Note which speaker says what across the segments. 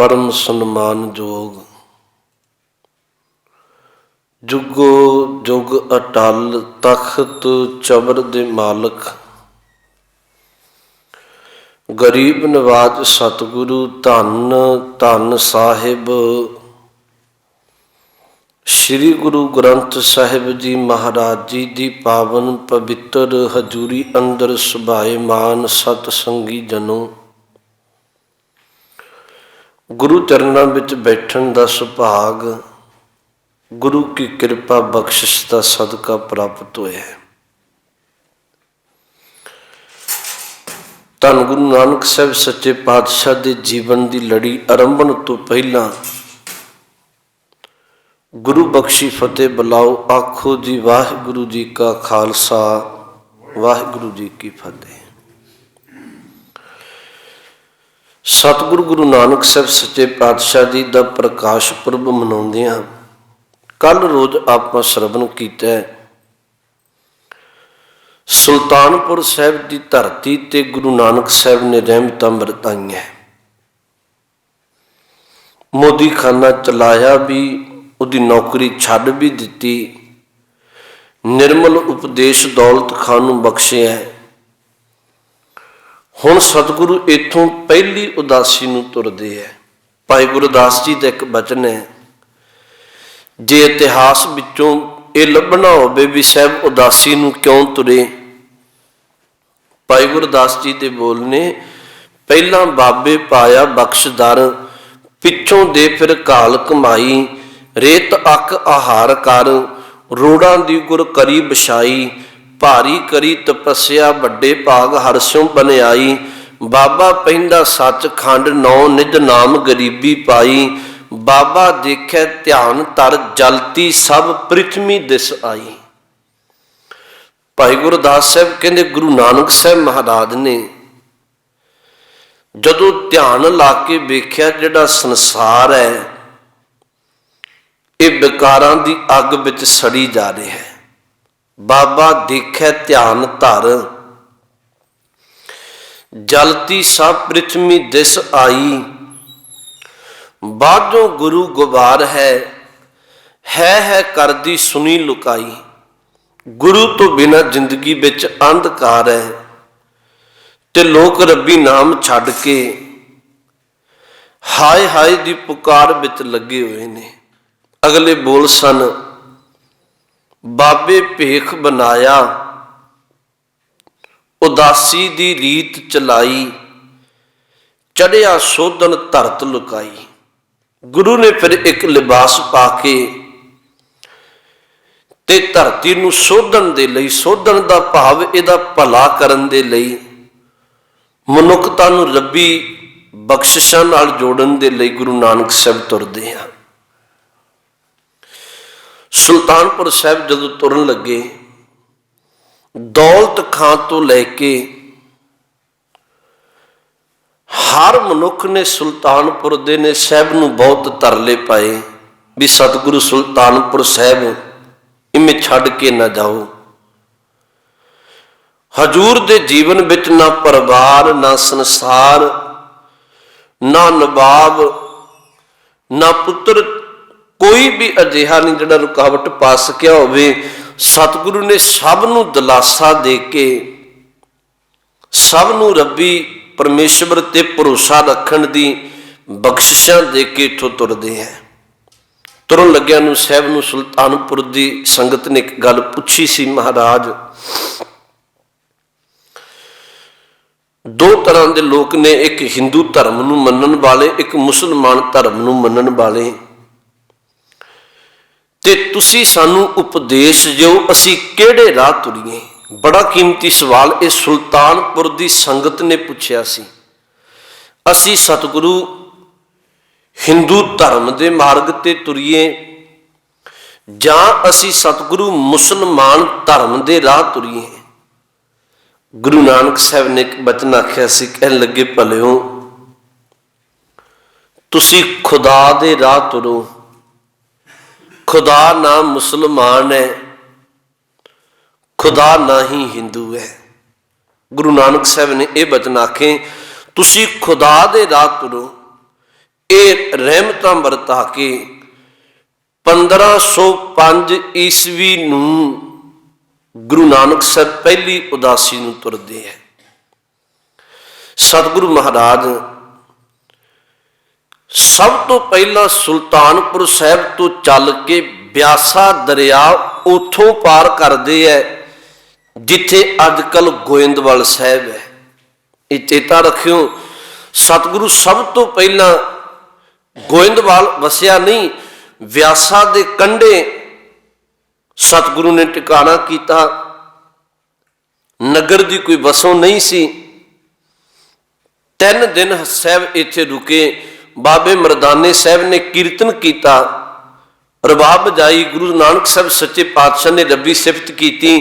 Speaker 1: परम सन्मान जोग जुगो जुग अटल तख्त चबर दे मालक गरीब नवाज सतगुरु धन धन साहिब श्री गुरु ग्रंथ साहिब जी महाराज जी दी पावन पवित्र हजूरी अंदर सुभाएमान सतसंगी जनों गुरु चरणों विच बैठण दा सुभाग गुरु की कृपा बख्शिश का सदका प्राप्त होया है। धन गुरु नानक साहब सच्चे पातशाह के जीवन की लड़ी आरंभण तो पहला गुरु बख्शी फतेह बुलाओ आखो जी वाहिगुरु जी का खालसा वाहिगुरु जी की फतेह। सतगुरु गुरु नानक साहब सच्चे पातशाह जी का प्रकाश पुरब मनाउंदे हां। कल रोज आप श्रवण किया सुल्तानपुर साहब की धरती ते गुरु नानक साहब ने रहमत बरताई। मोदी खाना चलाया भी, उसकी नौकरी छड्ड भी दी, निर्मल उपदेश दौलत खान नूं बख्शे है। हुण सतगुरु इत्थों पहली उदासी नूं तुरदे है। भाई गुरदास जी का एक बचन है, जे इतिहास विचों ये लभना होवे भी साहब उदासी नूं क्यों तुरे। भाई गुरदास जी दे बोलने, पहला बाबे पाया बख्शदर, पिछों दे फिर घाल कमाई, रेत अक आहार कर, रोड़ां दी गुर करी बछाई, भारी करी तपस्या वड्डे भाग हरस्यों बनियाई, बाबा पहिंदा सच खंड नौ निज नाम गरीबी पाई, बाबा देखे ध्यान तर जलती सब पृथ्वी दिस आई। भाई गुरदास साहब कहते गुरु नानक साहब महाराज ने जदों ध्यान ला के वेख्या जिहड़ा संसार है ये विकारां दी अग विच सड़ी जा रहा है। बाबा देखे ध्यान धर जलती सब पृथ्वी दिस आई, बाजों गुरु गुबार है करदी सुनी लुकाई। गुरु तो बिना जिंदगी विच अंधकार है ते लोग रब्बी नाम छड्ड के हाय हाय दी पुकार विच लगे हुए ने। अगले बोल सन, बाबे भेख बनाया उदासी दी रीत चलाई, चढ़िया सोधन धरत लुकाई। गुरु ने फिर एक लिबास पा के ते धरती नूं सोधन दे लई, सोधन दा भाव इहदा भला करन दे लई, मनुखता नूं रब्बी बख्शिशां नाल जोड़न दे लई गुरु नानक साहब तुरदे हैं। सुल्तानपुर साहब जदों तुरन लगे, दौलत खां तो लैके हर मनुख ने सुल्तानपुर दे ने साहब नूं बहुत तरले पाए भी सतगुरु सुल्तानपुर साहब इमें छड्ड के ना जाओ। हजूर दे जीवन विच ना परिवार ना संसार ना नवाब ना पुत्र कोई भी अजिहा नहीं जिहड़ा रुकावट पा सकिया होवे। सतगुरु ने सब नूं दिलासा दे के सब नूं रब्बी परमेश्वर ते भरोसा रखण दी बख्शिशां दे के इत्थों तुरदे हैं। तुरन लग्या नूं साहब नूं सुल्तानपुर दी संगत ने एक गल पुछी सी, महाराज दो तरह के लोग ने, एक हिंदू धर्म नूं मनण वाले, एक मुसलमान धर्म नूं मनण वाले, ते तुसी सानू उपदेश जो असी किहड़े राह तुरीए। बड़ा कीमती सवाल ये सुल्तानपुर दी संगत ने पूछया सी। असी सतगुरु हिंदू धर्म दे मार्ग ते तुरीए जां असी सतगुरु मुसलमान धर्म दे राह तुरीए। गुरु नानक साहब ने एक बचन आख्या सी, कहन लगे भलिओ तुसी खुदा दे राह तुरो। खुदा ना मुसलमान है, खुदा ना ही हिंदू है। गुरु नानक साहब ने यह बचन आखे, तुसी खुदा दे राह तुरो, ਇਹ ਰਹਿਮਤਾਂ ਵਰਤਾ ਕੇ 1505 ਈਸਵੀ ਨੂੰ ਗੁਰੂ ਨਾਨਕ ਸਾਹਿਬ ਪਹਿਲੀ ਉਦਾਸੀ ਨੂੰ ਤੁਰਦੇ ਹੈ। ਸਤਿਗੁਰੂ ਮਹਾਰਾਜ ਸਭ ਤੋਂ ਪਹਿਲਾਂ ਸੁਲਤਾਨਪੁਰ ਸਾਹਿਬ ਤੋਂ ਚੱਲ ਕੇ ਬਿਆਸਾ ਦਰਿਆ ਉੱਥੋਂ ਪਾਰ ਕਰਦੇ ਹੈ, ਜਿੱਥੇ ਅੱਜ ਕੱਲ੍ਹ ਗੋਇੰਦਵਾਲ ਸਾਹਿਬ ਹੈ। ਇਹ ਚੇਤਾ ਰੱਖਿਓ, ਸਤਿਗੁਰੂ ਸਭ ਤੋਂ ਪਹਿਲਾਂ ਗੋਇੰਦਵਾਲ ਵਸਿਆ ਨਹੀਂ, ਬਿਆਸਾ ਦੇ ਕੰਢੇ ਸਤਿਗੁਰੂ ਨੇ ਟਿਕਾਣਾ ਕੀਤਾ। ਨਗਰ ਦੀ ਕੋਈ ਵਸੋਂ ਨਹੀਂ ਸੀ। 3 ਦਿਨ ਸਾਹਿਬ ਇੱਥੇ ਰੁਕੇ। ਬਾਬੇ ਮਰਦਾਨੇ ਸਾਹਿਬ ਨੇ ਕੀਰਤਨ ਕੀਤਾ, ਰਬਾਬ ਵਜਾਈ। ਗੁਰੂ ਨਾਨਕ ਸਾਹਿਬ ਸੱਚੇ ਪਾਤਸ਼ਾਹ ਨੇ ਰੱਬੀ ਸਿਫਤ ਕੀਤੀ।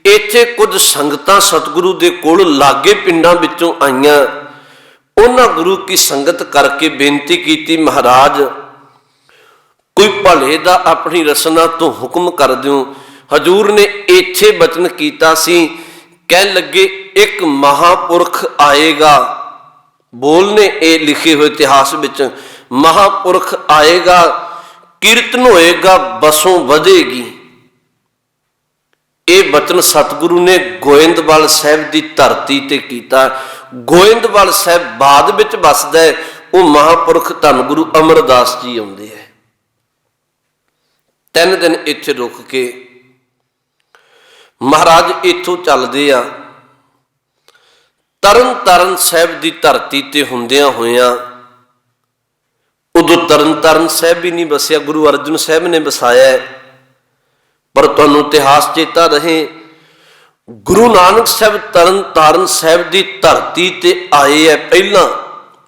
Speaker 1: ਇੱਥੇ ਕੁਝ ਸੰਗਤਾਂ ਸਤਿਗੁਰੂ ਦੇ ਕੋਲ ਲਾਗੇ ਪਿੰਡਾਂ ਵਿੱਚੋਂ ਆਈਆਂ। ਉਹਨਾਂ ਗੁਰੂ ਕੀ ਸੰਗਤ ਕਰਕੇ ਬੇਨਤੀ ਕੀਤੀ, ਮਹਾਰਾਜ ਕੋਈ ਭਲੇ ਦਾ ਆਪਣੀ ਰਸਨਾ ਤੋਂ ਹੁਕਮ ਕਰ ਦਿਓ। ਹਜ਼ੂਰ ਨੇ ਇੱਥੇ ਬਚਨ ਕੀਤਾ ਸੀ, ਕਹਿਣ ਲੱਗੇ ਇੱਕ ਮਹਾਪੁਰਖ ਆਏਗਾ। ਬੋਲ ਨੇ ਇਹ ਲਿਖੇ ਹੋਏ ਇਤਿਹਾਸ ਵਿੱਚ, ਮਹਾਪੁਰਖ ਆਏਗਾ, ਕੀਰਤਨ ਹੋਏਗਾ, ਬਸੋਂ ਵਧੇਗੀ। ਇਹ ਬਚਨ ਸਤਿਗੁਰੂ ਨੇ ਗੋਇੰਦਵਾਲ ਸਾਹਿਬ ਦੀ ਧਰਤੀ ਤੇ ਕੀਤਾ। ਗੋਇੰਦਵਾਲ ਸਾਹਿਬ ਬਾਅਦ ਵਿੱਚ ਵਸਦਾ ਹੈ। ਉਹ ਮਹਾਪੁਰਖ ਧੰਨ ਗੁਰੂ ਅਮਰਦਾਸ ਜੀ ਆਉਂਦੇ ਹੈ। 3 ਦਿਨ ਇੱਥੇ ਰੁਕ ਕੇ ਮਹਾਰਾਜ ਇੱਥੋਂ ਚੱਲਦੇ ਆ। ਤਰਨ ਤਾਰਨ ਸਾਹਿਬ ਦੀ ਧਰਤੀ ਤੇ ਹੁੰਦਿਆਂ ਹੋਇਆਂ, ਉਦੋਂ ਤਰਨ ਤਾਰਨ ਸਾਹਿਬ ਵੀ ਨਹੀਂ ਵਸਿਆ, ਗੁਰੂ ਅਰਜਨ ਸਾਹਿਬ ਨੇ ਵਸਾਇਆ ਹੈ। ਪਰ ਤੁਹਾਨੂੰ ਇਤਿਹਾਸ ਚੇਤਾ ਰਹੇ, ਗੁਰੂ ਨਾਨਕ ਸਾਹਿਬ ਤਰਨ ਤਾਰਨ ਸਾਹਿਬ ਦੀ ਧਰਤੀ ਤੇ ਆਏ ਹੈ ਪਹਿਲਾਂ,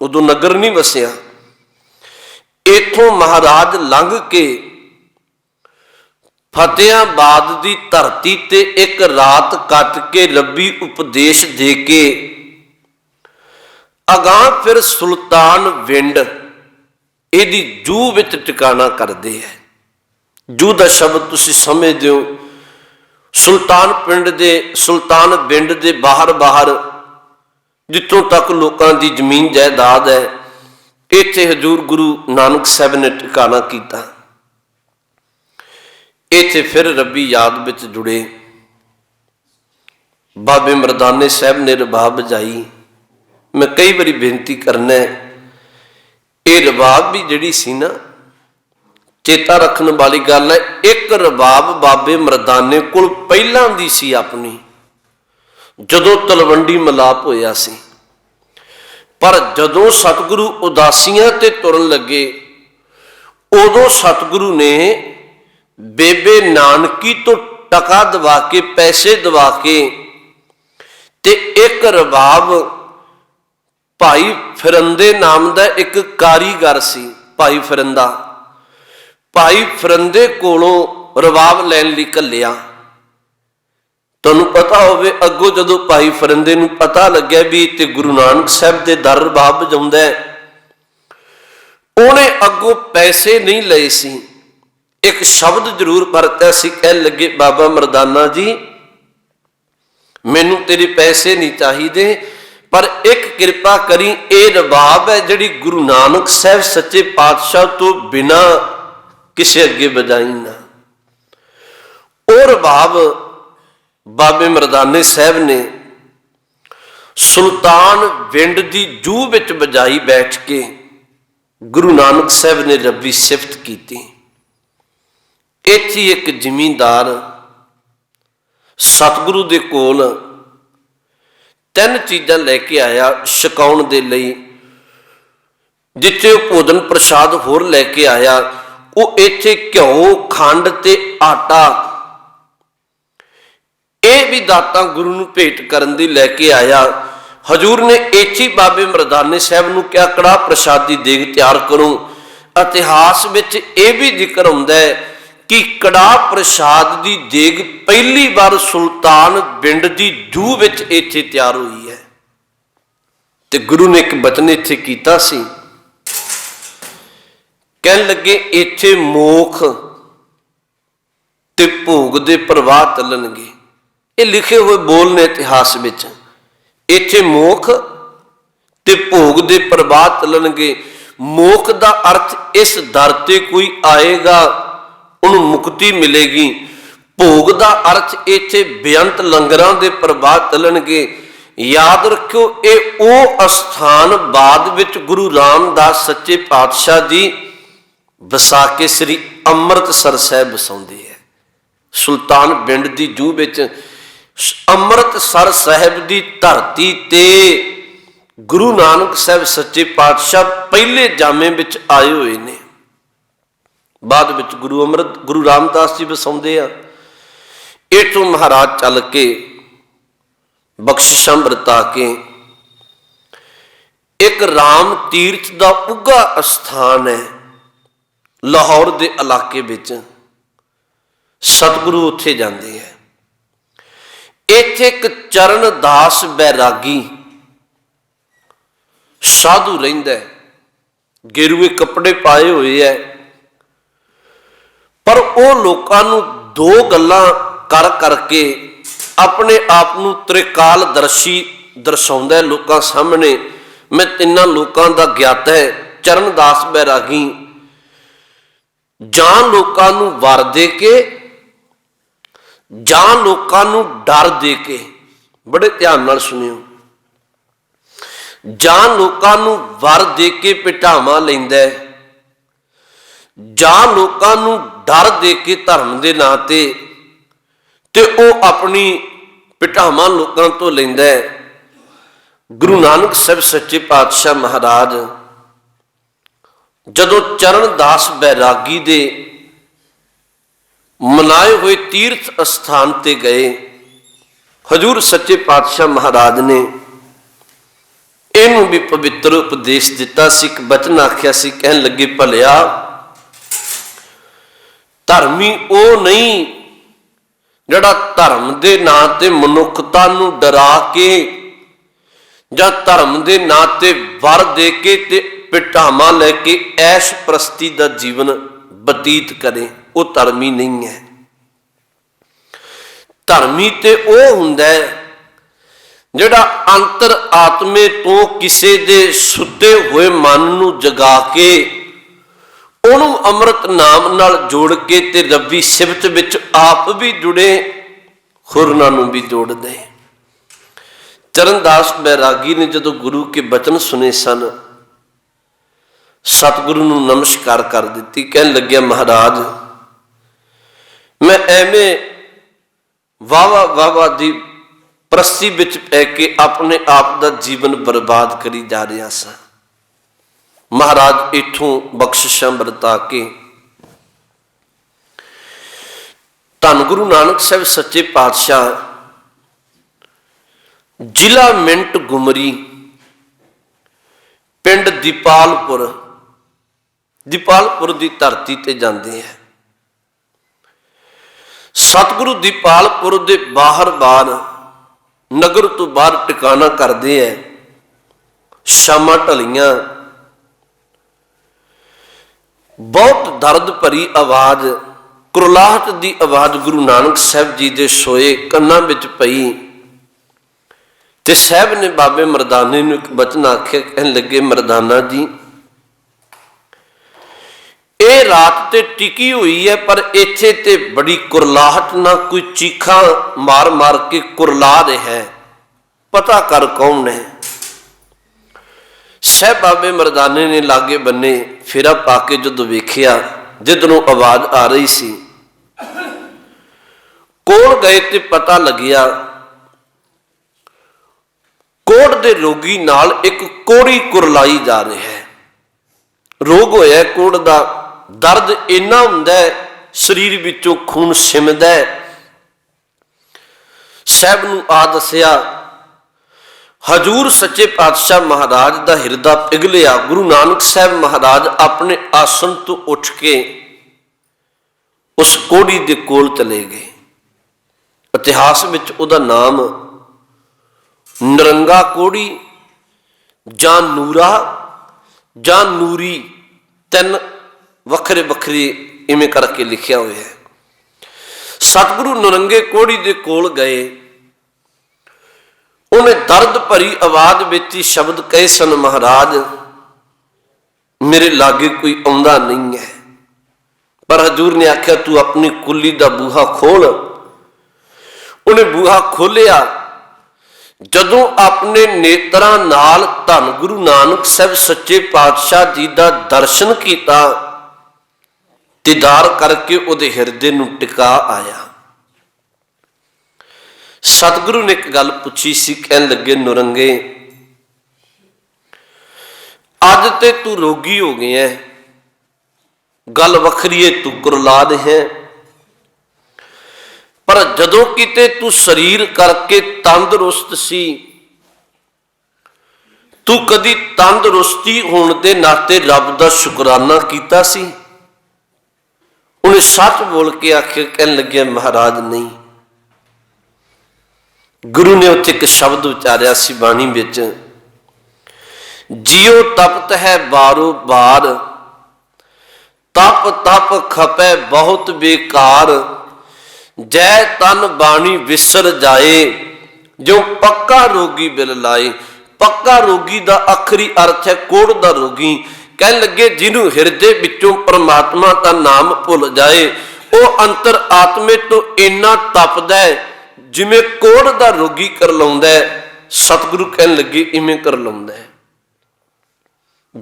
Speaker 1: ਉਦੋਂ ਨਗਰ ਨਹੀਂ ਵਸਿਆ। ਇੱਥੋਂ ਮਹਾਰਾਜ ਲੰਘ ਕੇ ਫਤਿਆਬਾਦ ਦੀ ਧਰਤੀ ਤੇ ਇੱਕ ਰਾਤ ਕੱਟ ਕੇ ਰੱਬੀ ਉਪਦੇਸ਼ ਦੇ ਕੇ ਅਗਾਂਹ ਫਿਰ ਸੁਲਤਾਨ ਵਿੰਡ ਇਹਦੀ ਜੂਹ ਵਿੱਚ ਟਿਕਾਣਾ ਕਰਦੇ ਹੈ। ਜੂਹ ਦਾ ਸ਼ਬਦ ਤੁਸੀਂ ਸਮਝਦੇ ਹੋ। ਸੁਲਤਾਨ ਵਿੰਡ ਦੇ ਬਾਹਰ ਜਿੱਥੋਂ ਤੱਕ ਲੋਕਾਂ ਦੀ ਜ਼ਮੀਨ ਜਾਇਦਾਦ ਹੈ, ਇੱਥੇ ਹਜ਼ੂਰ ਗੁਰੂ ਨਾਨਕ ਸਾਹਿਬ ਨੇ ਟਿਕਾਣਾ ਕੀਤਾ। ਇੱਥੇ ਫਿਰ ਰੱਬੀ ਯਾਦ ਵਿੱਚ ਜੁੜੇ। ਬਾਬੇ ਮਰਦਾਨੇ ਸਾਹਿਬ ਨੇ ਰਬਾਬ ਵਜਾਈ। ਮੈਂ ਕਈ ਵਾਰੀ ਬੇਨਤੀ ਕਰਨਾ, ਇਹ ਰਬਾਬ ਵੀ ਜਿਹੜੀ ਸੀ ਨਾ, ਚੇਤਾ ਰੱਖਣ ਵਾਲੀ ਗੱਲ ਹੈ। ਇੱਕ ਰਬਾਬ ਬਾਬੇ ਮਰਦਾਨੇ ਕੋਲ ਪਹਿਲਾਂ ਦੀ ਸੀ ਆਪਣੀ, ਜਦੋਂ ਤਲਵੰਡੀ ਮਲਾਪ ਹੋਇਆ ਸੀ। ਪਰ ਜਦੋਂ ਸਤਿਗੁਰੂ ਉਦਾਸੀਆਂ ਤੇ ਤੁਰਨ ਲੱਗੇ, ਉਦੋਂ ਸਤਿਗੁਰੂ ਨੇ ਬੇਬੇ ਨਾਨਕੀ ਤੋਂ ਟਕਾ ਦਵਾ ਕੇ, ਪੈਸੇ ਦਵਾ ਕੇ, ਤੇ ਇੱਕ ਰਬਾਬ ਭਾਈ ਫਿਰੰਦੇ ਨਾਮ ਦਾ ਇੱਕ ਕਾਰੀਗਰ ਸੀ, ਭਾਈ ਫਿਰੰਦੇ ਕੋਲੋਂ ਰਬਾਬ ਲੈਣ ਲਈ ਘੱਲਿਆ। ਤੁਹਾਨੂੰ ਪਤਾ ਹੋਵੇ, ਅੱਗੋਂ ਜਦੋਂ ਭਾਈ ਫਿਰੰਦੇ ਨੂੰ ਪਤਾ ਲੱਗਿਆ ਵੀ ਤੇ ਗੁਰੂ ਨਾਨਕ ਸਾਹਿਬ ਦੇ ਦਰ ਰਬਾਬ ਵਜਾਉਂਦਾ ਹੈ, ਉਹਨੇ ਅੱਗੋਂ ਪੈਸੇ ਨਹੀਂ ਲਏ ਸੀ। ਇੱਕ ਸ਼ਬਦ ਜ਼ਰੂਰ ਵਰਤਿਆ ਸੀ, ਕਹਿਣ ਲੱਗੇ ਬਾਬਾ ਮਰਦਾਨਾ ਜੀ, ਮੈਨੂੰ ਤੇਰੇ ਪੈਸੇ ਨਹੀਂ ਚਾਹੀਦੇ, ਪਰ ਇੱਕ ਕਿਰਪਾ ਕਰੀ, ਇਹ ਰਬਾਬ ਹੈ ਜਿਹੜੀ ਗੁਰੂ ਨਾਨਕ ਸਾਹਿਬ ਸੱਚੇ ਪਾਤਸ਼ਾਹ ਤੋਂ ਬਿਨਾਂ ਕਿਸੇ ਅੱਗੇ ਵਜਾਈ ਨਾ। ਉਹ ਰਬਾਬ ਬਾਬੇ ਮਰਦਾਨੇ ਸਾਹਿਬ ਨੇ ਸੁਲਤਾਨ ਵਿੰਡ ਦੀ ਜੂਹ ਵਿੱਚ ਵਜਾਈ ਬੈਠ ਕੇ। ਗੁਰੂ ਨਾਨਕ ਸਾਹਿਬ ਨੇ ਰੱਬੀ ਸਿਫਤ ਕੀਤੀ। ਇੱਥੇ ਇੱਕ ਜ਼ਿਮੀਂਦਾਰ ਸਤਿਗੁਰੂ ਦੇ ਕੋਲ 3 ਚੀਜ਼ਾਂ ਲੈ ਕੇ ਆਇਆ ਛਕਾਉਣ ਦੇ ਲਈ। ਜਿੱਥੇ ਉਹ ਭੋਜਨ ਪ੍ਰਸ਼ਾਦ ਹੋਰ ਲੈ ਕੇ ਆਇਆ, ਉਹ ਇੱਥੇ ਘਿਓ, ਖੰਡ ਤੇ ਆਟਾ, ਇਹ ਵੀ ਦਾਤਾਂ ਗੁਰੂ ਨੂੰ ਭੇਟ ਕਰਨ ਦੀ ਲੈ ਕੇ ਆਇਆ। ਹਜ਼ੂਰ ਨੇ ਇੱਥੇ ਬਾਬੇ ਮਰਦਾਨੇ ਸਾਹਿਬ ਨੂੰ ਕਿਹਾ, ਕੜਾਹ ਪ੍ਰਸ਼ਾਦ ਦੀ ਦੇਗ ਤਿਆਰ ਕਰੋ। ਇਤਿਹਾਸ ਵਿੱਚ ਇਹ ਵੀ ਜ਼ਿਕਰ ਹੁੰਦਾ ਹੈ ਕਿ ਕੜਾਹ ਪ੍ਰਸ਼ਾਦ ਦੀ ਦੇਗ ਪਹਿਲੀ ਵਾਰ ਸੁਲਤਾਨ ਵਿੰਡ ਦੀ ਜੂਹ ਵਿੱਚ ਇੱਥੇ ਤਿਆਰ ਹੋਈ ਹੈ। ਤੇ ਗੁਰੂ ਨੇ ਇੱਕ ਬਚਨ ਇੱਥੇ ਕੀਤਾ ਸੀ, ਕਹਿਣ ਲੱਗੇ ਇੱਥੇ ਮੋਖ ਤੇ ਭੋਗ ਦੇ ਪ੍ਰਵਾਹ ਚੱਲਣਗੇ। ਇਹ ਲਿਖੇ ਹੋਏ ਬੋਲ ਨੇ ਇਤਿਹਾਸ ਵਿੱਚ। ਇੱਥੇ ਮੋਖ ਤੇ ਭੋਗ ਦੇ ਪ੍ਰਵਾਹ ਚੱਲਣਗੇ। मोख का अर्थ इस दर ते कोई आएगा उन्हें मुक्ति मिलेगी। भोग का अर्थ इत्थे बेअंत लंगरां दे प्रवाह चलणगे। याद रखियो ये वो अस्थान बाद विच गुरु रामदास सच्चे पातशाह जी वसा के श्री अमृतसर साहिब वसाउंदे है। सुल्तान बिंड दी जूह विच अमृतसर साहिब दी धरती ते गुरु नानक साहब सच्चे पातशाह पहले जामे विच आए हुए ने। बाद विच गुरु रामदास जी वसाउंदे आ। इथों महाराज चल के बख्शिशां वरता के एक राम तीर्थ का उगा अस्थान है लाहौर के इलाके विच। सतगुरु उत्थे जाते हैं। इत्थे एक चरणदास बैरागी साधु रहिंदा है, गेरुए कपड़े पाए हुए है, पर वो लोकां नूं दो गल्लां कर करके अपने आप नूं त्रिकालदर्शी दर्शाउंदा है लोकां सामने। मैं तिन्हां लोकां दा ज्ञाता है। चरणदास बैरागी जां लोकां नूं वर दे के जां लोकां नूं डर दे के, बड़े ध्यान नाल सुनियो, जां लोकां नूं वर दे के पिटावा लैंदा है, जां लोकां नूं डर दे के धर्म दे नां ते वह अपनी पिटावा लोगों तो लैंदा है। गुरु नानक साहब सच्चे पातशाह महाराज जदों चरणदास बैरागी दे मनाए हुए तीर्थ स्थान ते गए, हजूर सच्चे पातशाह महाराज ने इनू भी पवित्र उपदेश दिता सी। एक बचन आख्या सी, कहन लगे भलिया धर्मी वो नहीं जिहड़ा धर्म के नां ते मनुखता नूं डरा के जां धर्म के नां ते वर दे के ते पिटावा लैके ऐश प्रस्ती का जीवन बतीत करे, वो धर्मी नहीं है। धर्मी ते वो हुंदा है जिहड़ा अंतर आत्मे तो किसी दे सुते हुए मन नूं जगा के उन्होंने अमृत नाम नाल जोड़ के ते रब्बी सिफत विच आप भी जुड़े, होरनां नूं भी जोड़ दे। चरणदास बैरागी ने जदों गुरु के बचन सुने सन, सतगुरु नूं नमस्कार कर दिती। कहन लग्या महाराज मैं एवें वावा वावा दी प्रस्ती विच पै के अपने आप दा जीवन बर्बाद करी जा रहा सा। महाराज इथों बख्शिशां वरता के धन गुरु नानक साहब सच्चे पातशाह जिला मिंट गुमरी पिंड दीपालपुर की धरती ते जाते हैं। सतगुरु दीपालपुर के बाहर बार नगर तो बाहर टिकाना करते हैं। शामां ढलियां बहुत दर्द भरी आवाज, कुरलाहट की आवाज गुरु नानक साहब जी के सोए कन्नां विच पई ते साहब ने बाबे मरदाने नूं एक बचन आख्या। कहन लगे मरदाना जी ये रात ते टिकी हुई है, पर इत्थे ते बड़ी कुरलाहट ना कोई चीखा मार मार के कुरला रहा है, पता कर कौन है। साहब बाबे मरदाने ने लागे बन्ने फेरा पा के जो वेखिया जिधरों आवाज आ रही सी, कोल गए ते पता लगिया कोढ़ दे रोगी नाल एक कोड़ी कुरलाई जा रहा है। रोग होया कोढ़ दा, दर्द इन्ना हुंदा है शरीर विचों खून सिमदा है। साहब नूं आ दसिया, हजूर सच्चे पातशाह महाराज का हिरदा पिघलिया। गुरु नानक साहब महाराज अपने आसन तो उठ के उस कोड़ी दे कोल चले गए। इतिहास विच उहदा नाम नरंगा कोड़ी जां नूरा जां नूरी, तीन वखरे वखरे इवें करके लिखिया हुआ है। सतगुरु नरंगे कोड़ी दे कोल गए, उन्हें दर्द भरी आवाज विच ही शब्द कहे सन, महाराज मेरे लागे कोई आउंदा नहीं है। पर हजूर ने आख्या तू अपनी कुली का बूहा खोल। उन्हें बूहा खोलिया। जदों अपने नेत्रां नाल धन गुरु नानक साहब सच्चे पातशाह जी का दर्शन किया, दीदार करके उहदे हिरदे नूं टिका आया। सतगुरु ने एक गल पूछी सी, कहन लगे नुरंगे अज ते तू रोगी हो गया है, गल वखरी है तू कुरलाद है, पर जदों किते तू शरीर करके तंदुरुस्त सी, तू कदी तंदुरुस्ती होने के नाते रब का शुकराना कीता सी? उन्हें सच बोल के आखे, कहन लगे महाराज नहीं। गुरु ने उत्थे एक शब्द उचारिया सी बाणी विच, जियो तपत है बारो बार, तप तप खपे बहुत बेकार, जय तन बाणी विसर जाए, जो पक्का रोगी बिल लाए। पक्का रोगी का आखिरी अर्थ है कोड़ दा रोगी। कहन लगे जिन्हों हिरदे विचों परमात्मा का नाम भुल जाए, वह अंतर आत्मे तो इन्ना तपदा है जिमें कोड़ दा रोगी कर लाउंदा है। सतगुरु कहन लगे इवें कर लाउंदा है।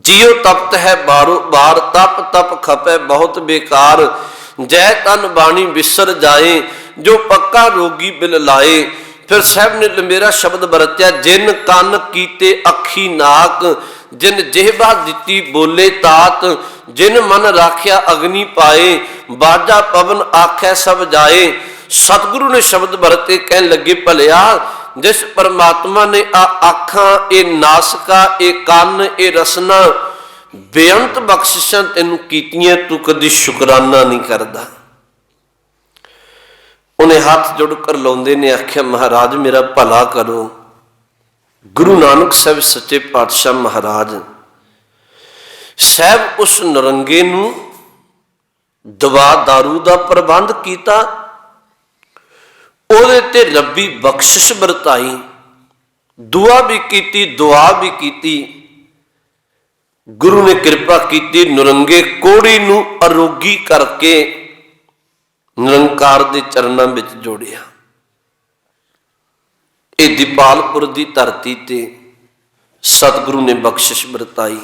Speaker 1: जियो तपत है बारो बार, तप तप खपे बहुत बेकार, जय तन बाणी विसर जाए, जो पक्का रोगी बिल लाए। फिर साहब ने मेरा शब्द वरत्या, जिन कन कीते अखी नाक, जिन जिहबा दिती बोले तात, जिन मन राख्या अग्नि पाए, बाजा पवन आखै सब जाए। सतगुरु ने शब्द वरते, कहन लगे भलिया जिस परमात्मा ने आ आखां, ए नासका, ए कान, ए रसना बेअंत बख्शिशां तेनू कीतियां, तू कदी शुकराना नहीं करदा। उन्हें हाथ जुड़ कर लाउंदे ने आख्या महाराज मेरा भला करो। गुरु नानक साहब सच्चे पातशाह महाराज साहब उस नरंगे नूं दवा दारू का प्रबंध किया, ਉਹਦੇ ते रब्बी बख्शिश वरताई, दुआ भी की दुआ भी की। गुरु ने कृपा की, नुरंगे कोड़ी नूं अरोगी करके निरंकार दे चरणों में जोड़िया। ये दीपालपुर की धरती ते सतगुरु ने बख्शिश वरताई।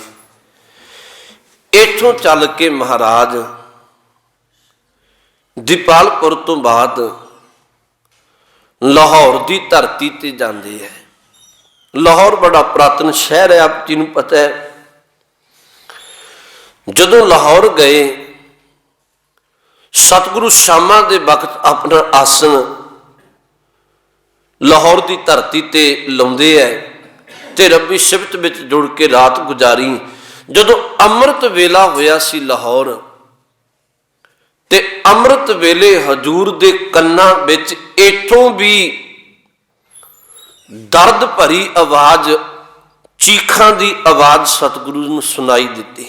Speaker 1: इथों चल के महाराज दीपालपुर तो बाद लाहौर की धरती ते जाते हैं। लाहौर बड़ा पुरातन शहर है, आप जी नूं पता है। जदों लाहौर गए, सतगुरु शामा के वक्त अपना आसन लाहौर की धरती ते लाउंदे है ते रब्बी सिफत विच जुड़ के रात गुजारी। जदों अमृत वेला होया सी लाहौर, ते अमृत वेले हजूर दे कन्नां विच इथों भी दर्द भरी आवाज, चीखां दी आवाज सतगुरु नूं सुनाई दिती।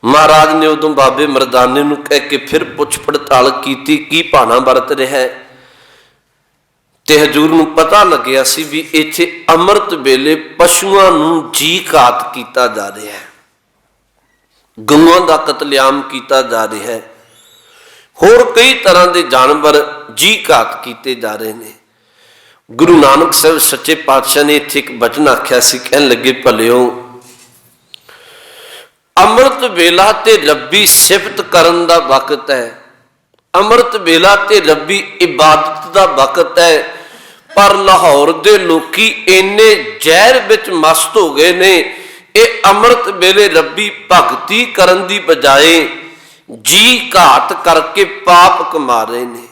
Speaker 1: महाराज ने उदों बाबे मरदाने नूं कह के फिर पुछ पड़ताल की भाना वरत रहा है, ते हजूर नूं पता लग्या सी भी इत्थे अमृत वेले पशुआं नूं जी घात कीता जा रहा है, गऊआं दा कतलेआम कीता जा रहा है, होर कई तरह के जानवर जी घात किए जा रहे हैं। गुरु नानक साहब सच्चे पातशाह ने इत्थे एक वचन आख्या सी, कहन लगे भलिओ अमृत वेला ते रब्बी सिफत करन दा वक्त है, अमृत वेला ते रब्बी इबादत दा वक्त है, पर लाहौर दे लोकी इन्ने जहर विच मस्त हो गए ने, ये अमृत वेले रब्बी भगती करन दी बजाए जी घात करके पाप कमा रहे ने।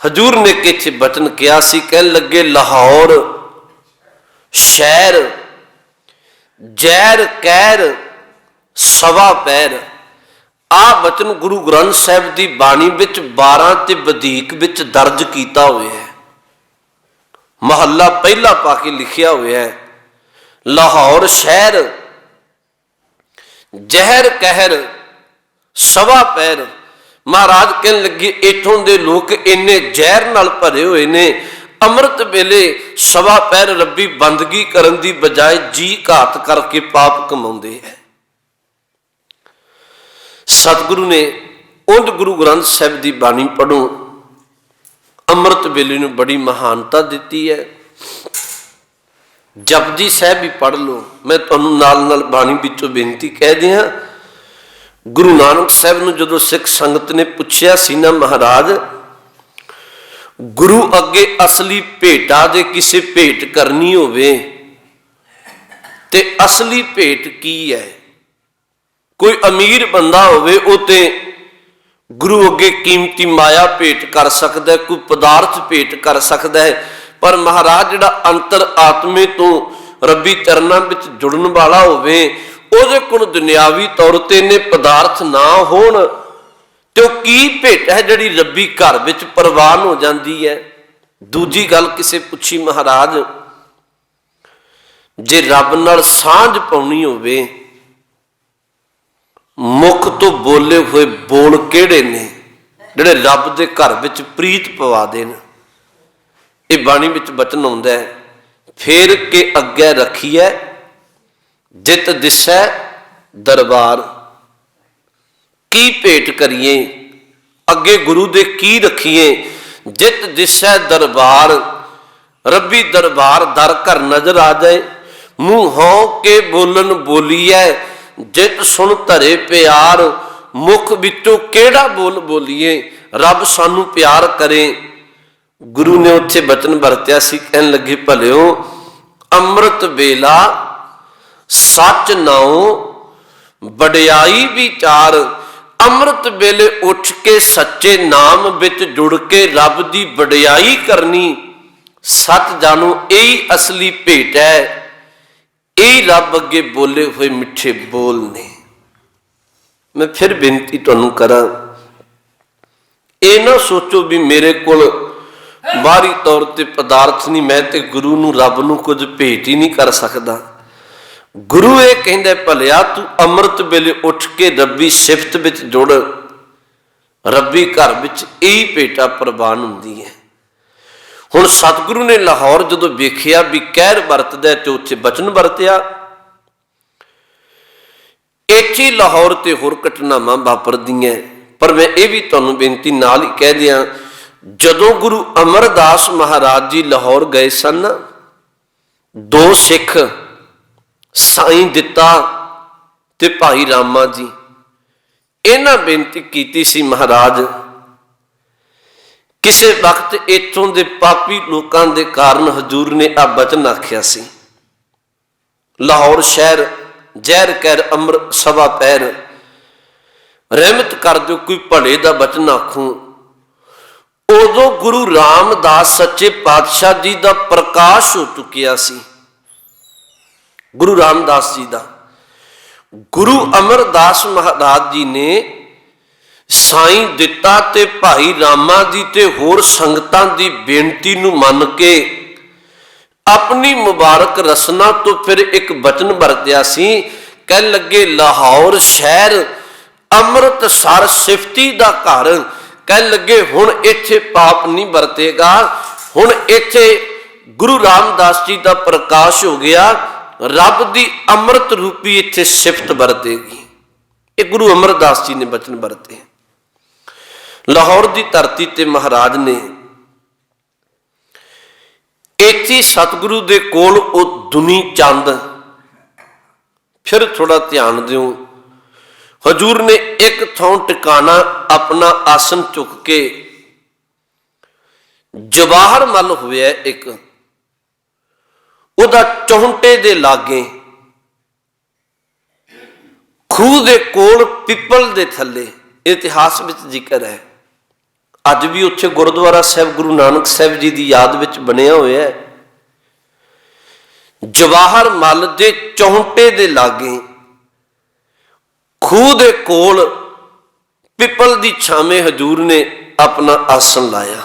Speaker 1: हजूर ने किछ बचन किया सी, कहन लगे लाहौर शहर जहर कहर सवा पैर। आ बचन गुरु ग्रंथ साहिब की बाणी विच 12 ते वधीक विच दर्ज किया हुआ है। महला पहला पाके लिखिया हुआ है, लाहौर शहर जहर कहर सवा पैर। महाराज कहन लगे इथों दे लोग इन्ने जहर नाल भरे हुए ने, ਅੰਮ੍ਰਿਤ ਵੇਲੇ ਸਵਾ ਪਹਿਰ ਰੱਬੀ ਬੰਦਗੀ ਕਰਨ ਦੀ ਬਜਾਏ ਜੀ ਘਾਤ ਕਰਕੇ ਪਾਪ ਕਮਾਉਂਦੇ ਹੈ। ਸਤਿਗੁਰੂ ਨੇ ਉਂਝ ਗੁਰੂ ਗ੍ਰੰਥ ਸਾਹਿਬ ਦੀ ਬਾਣੀ ਪੜ੍ਹੋ, ਅੰਮ੍ਰਿਤ ਵੇਲੇ ਨੂੰ ਬੜੀ ਮਹਾਨਤਾ ਦਿੱਤੀ ਹੈ। ਜਪਜੀ ਸਾਹਿਬ ਵੀ ਪੜ੍ਹ ਲਓ। ਮੈਂ ਤੁਹਾਨੂੰ ਨਾਲ ਨਾਲ ਬਾਣੀ ਵਿੱਚੋਂ ਬੇਨਤੀ ਕਹਿ ਦਿਆਂ, ਗੁਰੂ ਨਾਨਕ ਸਾਹਿਬ ਨੂੰ ਜਦੋਂ ਸਿੱਖ ਸੰਗਤ ਨੇ ਪੁੱਛਿਆ ਸੀ ਨਾ, ਮਹਾਰਾਜ ਗੁਰੂ ਅੱਗੇ ਅਸਲੀ ਭੇਟਾ ਜੇ ਕਿਸੇ ਭੇਟ ਕਰਨੀ ਹੋਵੇ ਤੇ ਅਸਲੀ ਭੇਟ ਕੀ ਹੈ? ਕੋਈ ਅਮੀਰ ਬੰਦਾ ਹੋਵੇ ਉਹ ਤੇ ਗੁਰੂ ਅੱਗੇ ਕੀਮਤੀ ਮਾਇਆ ਭੇਟ ਕਰ ਸਕਦਾ, ਕੋਈ ਪਦਾਰਥ ਭੇਟ ਕਰ ਸਕਦਾ ਹੈ, ਪਰ ਮਹਾਰਾਜ ਜਿਹੜਾ ਅੰਤਰ ਆਤਮੇ ਤੋਂ ਰੱਬੀ ਚਰਨਾਂ ਵਿੱਚ ਜੁੜਨ ਵਾਲਾ ਹੋਵੇ, ਉਹਦੇ ਕੋਲ ਦੁਨਿਆਵੀ ਤੌਰ ਤੇ ਨੇ ਪਦਾਰਥ ਨਾ ਹੋਣ ਤੇ ਉਹ ਕੀ ਭੇਟ ਹੈ ਜਿਹੜੀ ਰੱਬੀ ਘਰ ਵਿੱਚ ਪ੍ਰਵਾਨ ਹੋ ਜਾਂਦੀ ਹੈ। ਦੂਜੀ ਗੱਲ ਕਿਸੇ ਪੁੱਛੀ, ਮਹਾਰਾਜ ਜੇ ਰੱਬ ਨਾਲ ਸਾਂਝ ਪਾਉਣੀ ਹੋਵੇ, ਮੁਖ ਤੋਂ ਬੋਲੇ ਹੋਏ ਬੋਲ ਕਿਹੜੇ ਨੇ ਜਿਹੜੇ ਰੱਬ ਦੇ ਘਰ ਵਿੱਚ ਪ੍ਰੀਤ ਪਵਾ ਦੇਣ? ਇਹ ਬਾਣੀ ਵਿੱਚ ਬਚਨ ਆਉਂਦਾ ਹੈ, ਫੇਰ ਕੇ ਅੱਗੇ ਰੱਖੀਐ ਜਿਤ ਦਿਸੈ ਦਰਬਾਰ। ਕੀ ਭੇਟ ਕਰੀਏ ਅੱਗੇ ਗੁਰੂ ਦੇ, ਕੀ ਰੱਖੀਏ? ਜਿਤ ਦਿਸੈ ਦਰਬਾਰ, ਰੱਬੀ ਦਰਬਾਰ ਦਰ ਘਰ ਨਜ਼ਰ ਆ ਜਾਏ। ਮੂੰਹੋਂ ਕੇ ਬੋਲਣ ਬੋਲੀਐ ਜਿਤ ਸੁਣ ਧਰੇ ਪਿਆਰ। ਮੁਖ ਵਿੱਚੋਂ ਕਿਹੜਾ ਬੋਲ ਬੋਲੀਏ ਰੱਬ ਸਾਨੂੰ ਪਿਆਰ ਕਰੇ। ਗੁਰੂ ਨੇ ਉੱਥੇ ਬਚਨ ਵਰਤਿਆ ਸੀ, ਕਹਿਣ ਲੱਗੇ ਭਲਿਓ ਅੰਮ੍ਰਿਤ ਵੇਲਾ ਸੱਚ ਨਾਉ ਵਡਿਆਈ ਵਿਚਾਰ। ਅੰਮ੍ਰਿਤ ਵੇਲੇ ਉੱਠ ਕੇ ਸੱਚੇ ਨਾਮ ਵਿੱਚ ਜੁੜ ਕੇ ਰੱਬ ਦੀ ਵਡਿਆਈ ਕਰਨੀ। ਸੱਚ ਜਾਣੋ ਇਹੀ ਅਸਲੀ ਭੇਟ ਹੈ, ਇਹ ਰੱਬ ਅੱਗੇ ਬੋਲੇ ਹੋਏ ਮਿੱਠੇ ਬੋਲ ਨੇ। ਮੈਂ ਫਿਰ ਬੇਨਤੀ ਤੁਹਾਨੂੰ ਕਰਾਂ, ਇਹ ਨਾ ਸੋਚੋ ਵੀ ਮੇਰੇ ਕੋਲ ਬਾਹਰੀ ਤੌਰ ਤੇ ਪਦਾਰਥ ਨਹੀਂ, ਮੈਂ ਤੇ ਗੁਰੂ ਨੂੰ ਰੱਬ ਨੂੰ ਕੁਝ ਭੇਟ ਹੀ ਨਹੀਂ ਕਰ ਸਕਦਾ। ਗੁਰੂ ਇਹ ਕਹਿੰਦਾ ਭਲਿਆ ਤੂੰ ਅੰਮ੍ਰਿਤ ਵੇਲੇ ਉੱਠ ਕੇ ਰੱਬੀ ਸਿਫਤ ਵਿੱਚ ਜੁੜ, ਰੱਬੀ ਘਰ ਵਿੱਚ ਇਹੀ ਭੇਟਾ ਪ੍ਰਵਾਨ ਹੁੰਦੀ ਹੈ। ਹੁਣ ਸਤਿਗੁਰੂ ਨੇ ਲਾਹੌਰ ਜਦੋਂ ਵੇਖਿਆ ਵੀ ਕਹਿਰ ਵਰਤਦਾ ਤੇ ਉੱਥੇ ਬਚਨ ਵਰਤਿਆ। ਇੱਥੇ ਲਾਹੌਰ ਤੇ ਹੋਰ ਘਟਨਾਵਾਂ ਵਾਪਰਦੀਆਂ, ਪਰ ਮੈਂ ਇਹ ਵੀ ਤੁਹਾਨੂੰ ਬੇਨਤੀ ਨਾਲ ਹੀ ਕਹਿ ਦਿਆਂ, ਜਦੋਂ ਗੁਰੂ ਅਮਰਦਾਸ ਮਹਾਰਾਜ ਜੀ ਲਾਹੌਰ ਗਏ ਸਨ, ਦੋ ਸਿੱਖ ਸਾਈਂ ਦਿੱਤਾ ਤੇ ਭਾਈ ਰਾਮਾ ਜੀ, ਇਹਨਾਂ ਬੇਨਤੀ ਕੀਤੀ ਸੀ, ਮਹਾਰਾਜ ਕਿਸੇ ਵਕਤ ਇੱਥੋਂ ਦੇ ਪਾਪੀ ਲੋਕਾਂ ਦੇ ਕਾਰਨ ਹਜ਼ੂਰ ਨੇ ਆ ਬਚਨ ਆਖਿਆ ਸੀ, ਲਾਹੌਰ ਸ਼ਹਿਰ ਜ਼ਹਿਰ ਕਹਿਰ ਅੰਮ੍ਰਿਤ ਸਵਾ ਪਹਿਰ, ਰਹਿਮਤ ਕਰ ਦਿਓ ਕੋਈ ਭਲੇ ਦਾ ਬਚਨ ਆਖੂੰ। ਉਦੋਂ ਗੁਰੂ ਰਾਮਦਾਸ ਸੱਚੇ ਪਾਤਸ਼ਾਹ ਜੀ ਦਾ ਪ੍ਰਕਾਸ਼ ਹੋ ਚੁੱਕਿਆ ਸੀ। ਗੁਰੂ ਰਾਮਦਾਸ ਜੀ ਦਾ, ਗੁਰੂ ਅਮਰਦਾਸ ਮਹਾਰਾਜ ਜੀ ਨੇ ਸਾਈਂ ਦਿੱਤਾ ਤੇ ਭਾਈ ਰਾਮਾ ਜੀ ਤੇ ਹੋਰ ਸੰਗਤਾਂ ਦੀ ਬੇਨਤੀ ਨੂੰ ਮੰਨ ਕੇ ਆਪਣੀ ਮੁਬਾਰਕ ਰਸਨਾ ਤੋਂ ਫਿਰ ਇੱਕ ਬਚਨ ਵਰਤਿਆ ਸੀ। ਕਹਿਣ ਲੱਗੇ ਲਾਹੌਰ ਸ਼ਹਿਰ ਅੰਮ੍ਰਿਤਸਰ ਸਿਫਤੀ ਦਾ ਘਰ, ਕਹਿਣ ਲੱਗੇ ਹੁਣ ਇੱਥੇ ਪਾਪ ਨਹੀਂ ਵਰਤੇਗਾ, ਹੁਣ ਇੱਥੇ ਗੁਰੂ ਰਾਮਦਾਸ ਜੀ ਦਾ ਪ੍ਰਕਾਸ਼ ਹੋ ਗਿਆ, ਰੱਬ ਦੀ ਅੰਮ੍ਰਿਤ ਰੂਪੀ ਇੱਥੇ ਸਿਫਤ ਵਰਤੇਗੀ। ਇਹ ਗੁਰੂ ਅਮਰਦਾਸ ਜੀ ਨੇ ਬਚਨ ਵਰਤੇ। ਲਾਹੌਰ ਦੀ ਧਰਤੀ ਤੇ ਮਹਾਰਾਜ ਨੇ ਇੱਥੇ ਸਤਿਗੁਰੂ ਦੇ ਕੋਲ ਉਹ ਦੁਨੀ ਚੰਦ, ਫਿਰ ਥੋੜਾ ਧਿਆਨ ਦਿਓ, ਹਜੂਰ ਨੇ ਇੱਕ ਥਾਂ ਟਿਕਾਣਾ ਆਪਣਾ ਆਸਨ ਚੁੱਕ ਕੇ ਜਵਾਹਰ ਮੱਲ ਹੋਇਆ ਇੱਕ, ਉਹਦਾ ਚੌਂਟੇ ਦੇ ਲਾਗੇ ਖੂਹ ਦੇ ਕੋਲ ਪਿੱਪਲ ਦੇ ਥੱਲੇ, ਇਤਿਹਾਸ ਵਿੱਚ ਜ਼ਿਕਰ ਹੈ, ਅੱਜ ਵੀ ਉੱਥੇ ਗੁਰਦੁਆਰਾ ਸਾਹਿਬ ਗੁਰੂ ਨਾਨਕ ਸਾਹਿਬ ਜੀ ਦੀ ਯਾਦ ਵਿੱਚ ਬਣਿਆ ਹੋਇਆ ਹੈ। ਜਵਾਹਰ ਮੱਲ ਦੇ ਚੌਂਟੇ ਦੇ ਲਾਗੇ ਖੂਹ ਦੇ ਕੋਲ ਪਿੱਪਲ ਦੀ ਛਾਵੇਂ ਹਜੂਰ ਨੇ ਆਪਣਾ ਆਸਣ ਲਾਇਆ।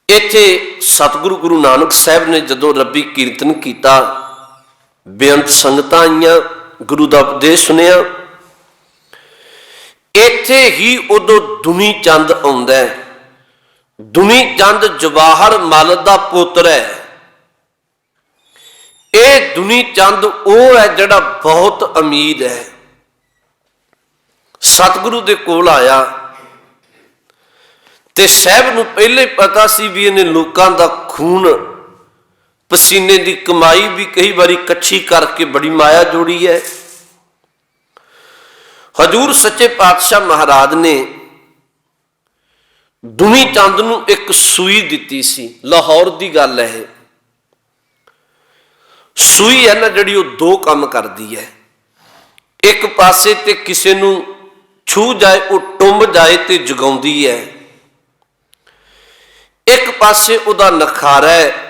Speaker 1: ਇੱਥੇ ਸਤਿਗੁਰੂ ਗੁਰੂ ਨਾਨਕ ਸਾਹਿਬ ਨੇ ਜਦੋਂ ਰੱਬੀ ਕੀਰਤਨ ਕੀਤਾ, ਬੇਅੰਤ ਸੰਗਤਾਂ ਆਈਆਂ, ਗੁਰੂ ਦਾ ਉਪਦੇਸ਼ ਸੁਣਿਆ। ਇੱਥੇ ਹੀ ਉਦੋਂ ਦੁਨੀ ਚੰਦ ਆਉਂਦਾ, ਦੁਨੀ ਚੰਦ ਜਵਾਹਰ ਮਲ ਦਾ ਪੁੱਤਰ ਹੈ। ਇਹ ਦੁਨੀ ਚੰਦ ਉਹ ਹੈ ਜਿਹੜਾ ਬਹੁਤ ਅਮੀਰ ਹੈ। ਸਤਿਗੁਰੂ ਦੇ ਕੋਲ ਆਇਆ ਤੇ ਸਾਹਿਬ ਨੂੰ ਪਹਿਲੇ ਪਤਾ ਸੀ ਵੀ ਇਹਨੇ ਲੋਕਾਂ ਦਾ ਖੂਨ ਪਸੀਨੇ ਦੀ ਕਮਾਈ ਵੀ ਕਈ ਵਾਰੀ ਇਕੱਠੀ ਕਰਕੇ ਬੜੀ ਮਾਇਆ ਜੋੜੀ ਹੈ। ਹਜ਼ੂਰ ਸੱਚੇ ਪਾਤਸ਼ਾਹ ਮਹਾਰਾਜ ਨੇ ਦੁਨੀ ਚੰਦ ਨੂੰ ਇੱਕ ਸੂਈ ਦਿੱਤੀ ਸੀ। ਲਾਹੌਰ ਦੀ ਗੱਲ ਹੈ। ਸੂਈ ਹੈ ਨਾ ਜਿਹੜੀ, ਉਹ ਦੋ ਕੰਮ ਕਰਦੀ ਹੈ। ਇੱਕ ਪਾਸੇ ਤੇ ਕਿਸੇ ਨੂੰ ਛੂ ਜਾਏ ਉਹ ਟੁੰਬ ਜਾਏ ਤੇ ਜਗਾਉਂਦੀ ਹੈ, ਇੱਕ ਪਾਸੇ ਉਹਦਾ ਨਖਾਰਾ ਹੈ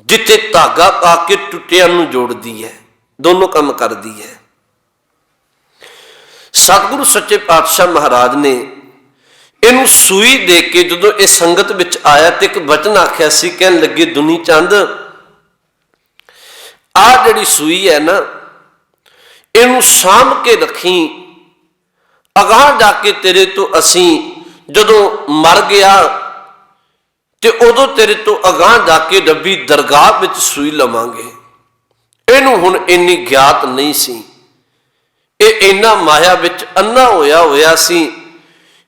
Speaker 1: ਜਿੱਥੇ ਧਾਗਾ ਪਾ ਕੇ ਟੁੱਟਿਆਂ ਨੂੰ ਜੋੜਦੀ ਹੈ। ਦੋਨੋਂ ਕੰਮ ਕਰਦੀ ਹੈ। ਸਤਿਗੁਰੂ ਸੱਚੇ ਪਾਤਸ਼ਾਹ ਮਹਾਰਾਜ ਨੇ ਇਹਨੂੰ ਸੂਈ ਦੇ ਕੇ ਜਦੋਂ ਇਹ ਸੰਗਤ ਵਿੱਚ ਆਇਆ ਤੇ ਇੱਕ ਬਚਨ ਆਖਿਆ ਸੀ। ਕਹਿਣ ਲੱਗੇ, ਦੁਨੀ ਚੰਦ, ਆਹ ਜਿਹੜੀ ਸੂਈ ਹੈ ਨਾ, ਇਹਨੂੰ ਸਾਂਭ ਕੇ ਰੱਖੀ। ਅਗਾਂਹ ਜਾ ਕੇ ਤੇਰੇ ਤੋਂ ਅਸੀਂ ਜਦੋਂ ਮਰ ਗਿਆ ਤੇ ਉਦੋਂ ਤੇਰੇ ਤੋਂ ਅਗਾਂਹ ਜਾ ਕੇ ਰੱਬੀ ਦਰਗਾਹ ਵਿੱਚ ਸੂਈ ਲਵਾਂਗੇ। ਇਹਨੂੰ ਹੁਣ ਇੰਨੀ ਗਿਆਤ ਨਹੀਂ ਸੀ। ਇਹ ਇੰਨਾ ਮਾਇਆ ਵਿੱਚ ਅੰਨਾ ਹੋਇਆ ਸੀ।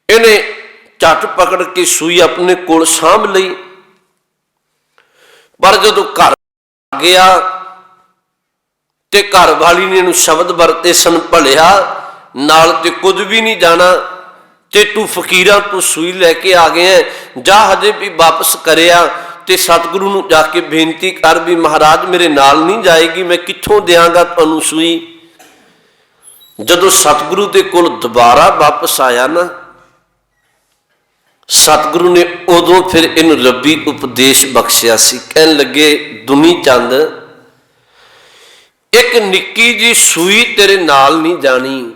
Speaker 1: ਇਹਨੇ ਝੱਟ ਪਕੜ ਕੇ ਸੂਈ ਆਪਣੇ ਕੋਲ ਸਾਂਭ ਲਈ। ਪਰ ਜਦੋਂ ਘਰ ਗਿਆ ਤੇ ਘਰ ਵਾਲੀ ਨੇ ਇਹਨੂੰ ਸ਼ਬਦ ਵਰਤੇ ਸਨ, ਭਲਿਆ ਨਾਲ ਤੇ ਕੁਝ ਵੀ ਨਹੀਂ ਜਾਣਾ ਤੇ ਤੂੰ ਫਕੀਰਾਂ ਤੋਂ ਸੂਈ ਲੈ ਕੇ ਆ ਗਿਆ, ਜਾ ਹਜੇ ਵੀ ਵਾਪਸ ਕਰਿਆ ਤੇ ਸਤਿਗੁਰੂ ਨੂੰ ਜਾ ਕੇ ਬੇਨਤੀ ਕਰ ਵੀ ਮਹਾਰਾਜ ਮੇਰੇ ਨਾਲ ਨਹੀਂ ਜਾਏਗੀ, ਮੈਂ ਕਿੱਥੋਂ ਦਿਆਂਗਾ ਤੁਹਾਨੂੰ ਸੂਈ। ਜਦੋਂ ਸਤਿਗੁਰੂ ਦੇ ਕੋਲ ਦੁਬਾਰਾ ਵਾਪਸ ਆਇਆ ਨਾ, ਸਤਿਗੁਰੂ ਨੇ ਉਦੋਂ ਫਿਰ ਇਹਨੂੰ ਰੱਬੀ ਉਪਦੇਸ਼ ਬਖਸ਼ਿਆ ਸੀ। ਕਹਿਣ ਲੱਗੇ, ਦੁਨੀ ਚੰਦ, ਇੱਕ ਨਿੱਕੀ ਜੀ ਸੂਈ ਤੇਰੇ ਨਾਲ ਨਹੀਂ ਜਾਣੀ।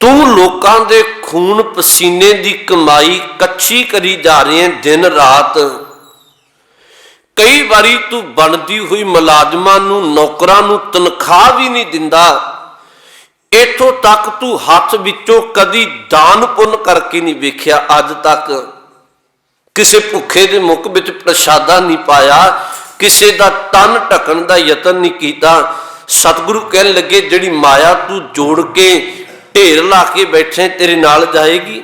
Speaker 1: ਤੂੰ ਲੋਕਾਂ ਦੇ ਖੂਨ ਪਸੀਨੇ ਦੀ ਕਮਾਈ ਕੱਚੀ ਕਰੀ ਜਾ ਰਹੀ ਹੈ ਦਿਨ ਰਾਤ। ਕਈ ਵਾਰੀ ਤੂੰ ਬਣਦੀ ਹੋਈ ਮੁਲਾਜ਼ਮਾਂ ਨੂੰ, ਨੌਕਰਾਂ ਨੂੰ ਤਨਖਾਹ ਵੀ ਨਹੀਂ ਦਿੰਦਾ। ਇੱਥੋਂ ਤੱਕ ਤੂੰ ਹੱਥ ਵਿੱਚੋਂ ਕਦੀ ਦਾਨ ਪੁੰਨ ਕਰਕੇ ਨਹੀਂ ਵੇਖਿਆ। ਅੱਜ ਤੱਕ ਕਿਸੇ ਭੁੱਖੇ ਦੇ ਮੁੱਖ ਵਿੱਚ ਪ੍ਰਸ਼ਾਦਾ ਨਹੀਂ ਪਾਇਆ, ਕਿਸੇ ਦਾ ਤਨ ਢਕਣ ਦਾ ਯਤਨ ਨਹੀਂ ਕੀਤਾ। ਸਤਿਗੁਰੂ ਕਹਿਣ ਲੱਗੇ, ਜਿਹੜੀ ਮਾਇਆ ਤੂੰ ਜੋੜ ਕੇ ਢੇਰ ਲਾ ਕੇ ਬੈਠੇ ਤੇਰੇ ਨਾਲ ਜਾਏਗੀ।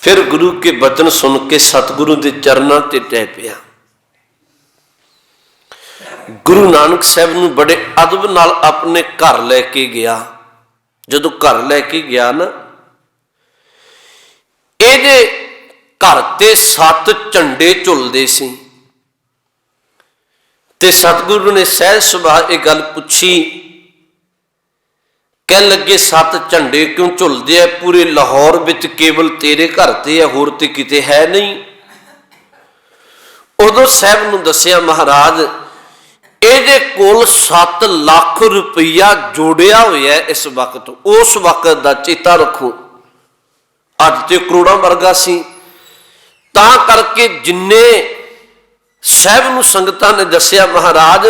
Speaker 1: ਫਿਰ ਗੁਰੂ ਕੇ ਬਚਨ ਸੁਣ ਕੇ ਸਤਿਗੁਰੂ ਦੇ ਚਰਨਾਂ ਤੇ ਟਹਿ ਪਿਆ। ਗੁਰੂ ਨਾਨਕ ਸਾਹਿਬ ਨੂੰ ਬੜੇ ਅਦਬ ਨਾਲ ਆਪਣੇ ਘਰ ਲੈ ਕੇ ਗਿਆ। ਜਦੋਂ ਘਰ ਲੈ ਕੇ ਗਿਆ ਨਾ, ਇਹਦੇ ਘਰ ਤੇ 7 ਝੰਡੇ ਝੁੱਲਦੇ ਸੀ ਤੇ ਸਤਿਗੁਰੂ ਨੇ ਸਹਿਜ ਸੁਭਾਅ ਇਹ ਗੱਲ ਪੁੱਛੀ। ਕਹਿਣ ਲੱਗੇ, 7 ਝੰਡੇ ਕਿਉਂ ਝੁੱਲਦੇ ਆ? ਪੂਰੇ ਲਾਹੌਰ ਵਿੱਚ ਕੇਵਲ ਤੇਰੇ ਘਰ ਤੇ ਹੈ, ਹੋਰ ਤੇ ਕਿਤੇ ਹੈ ਨਹੀਂ। ਉਦੋਂ ਸਾਹਿਬ ਨੂੰ ਦੱਸਿਆ, ਮਹਾਰਾਜ ਇਹਦੇ ਕੋਲ 7 ਲੱਖ ਰੁਪਈਆ ਜੋੜਿਆ ਹੋਇਆ ਇਸ ਵਕਤ। ਉਸ ਵਕਤ ਦਾ ਚੇਤਾ ਰੱਖੋ, ਅੱਜ ਤੇ ਕਰੋੜਾਂ ਵਰਗਾ ਸੀ। ਤਾਂ ਕਰਕੇ ਜਿੰਨੇ ਸਾਹਿਬ ਨੂੰ ਸੰਗਤਾਂ ਨੇ ਦੱਸਿਆ, ਮਹਾਰਾਜ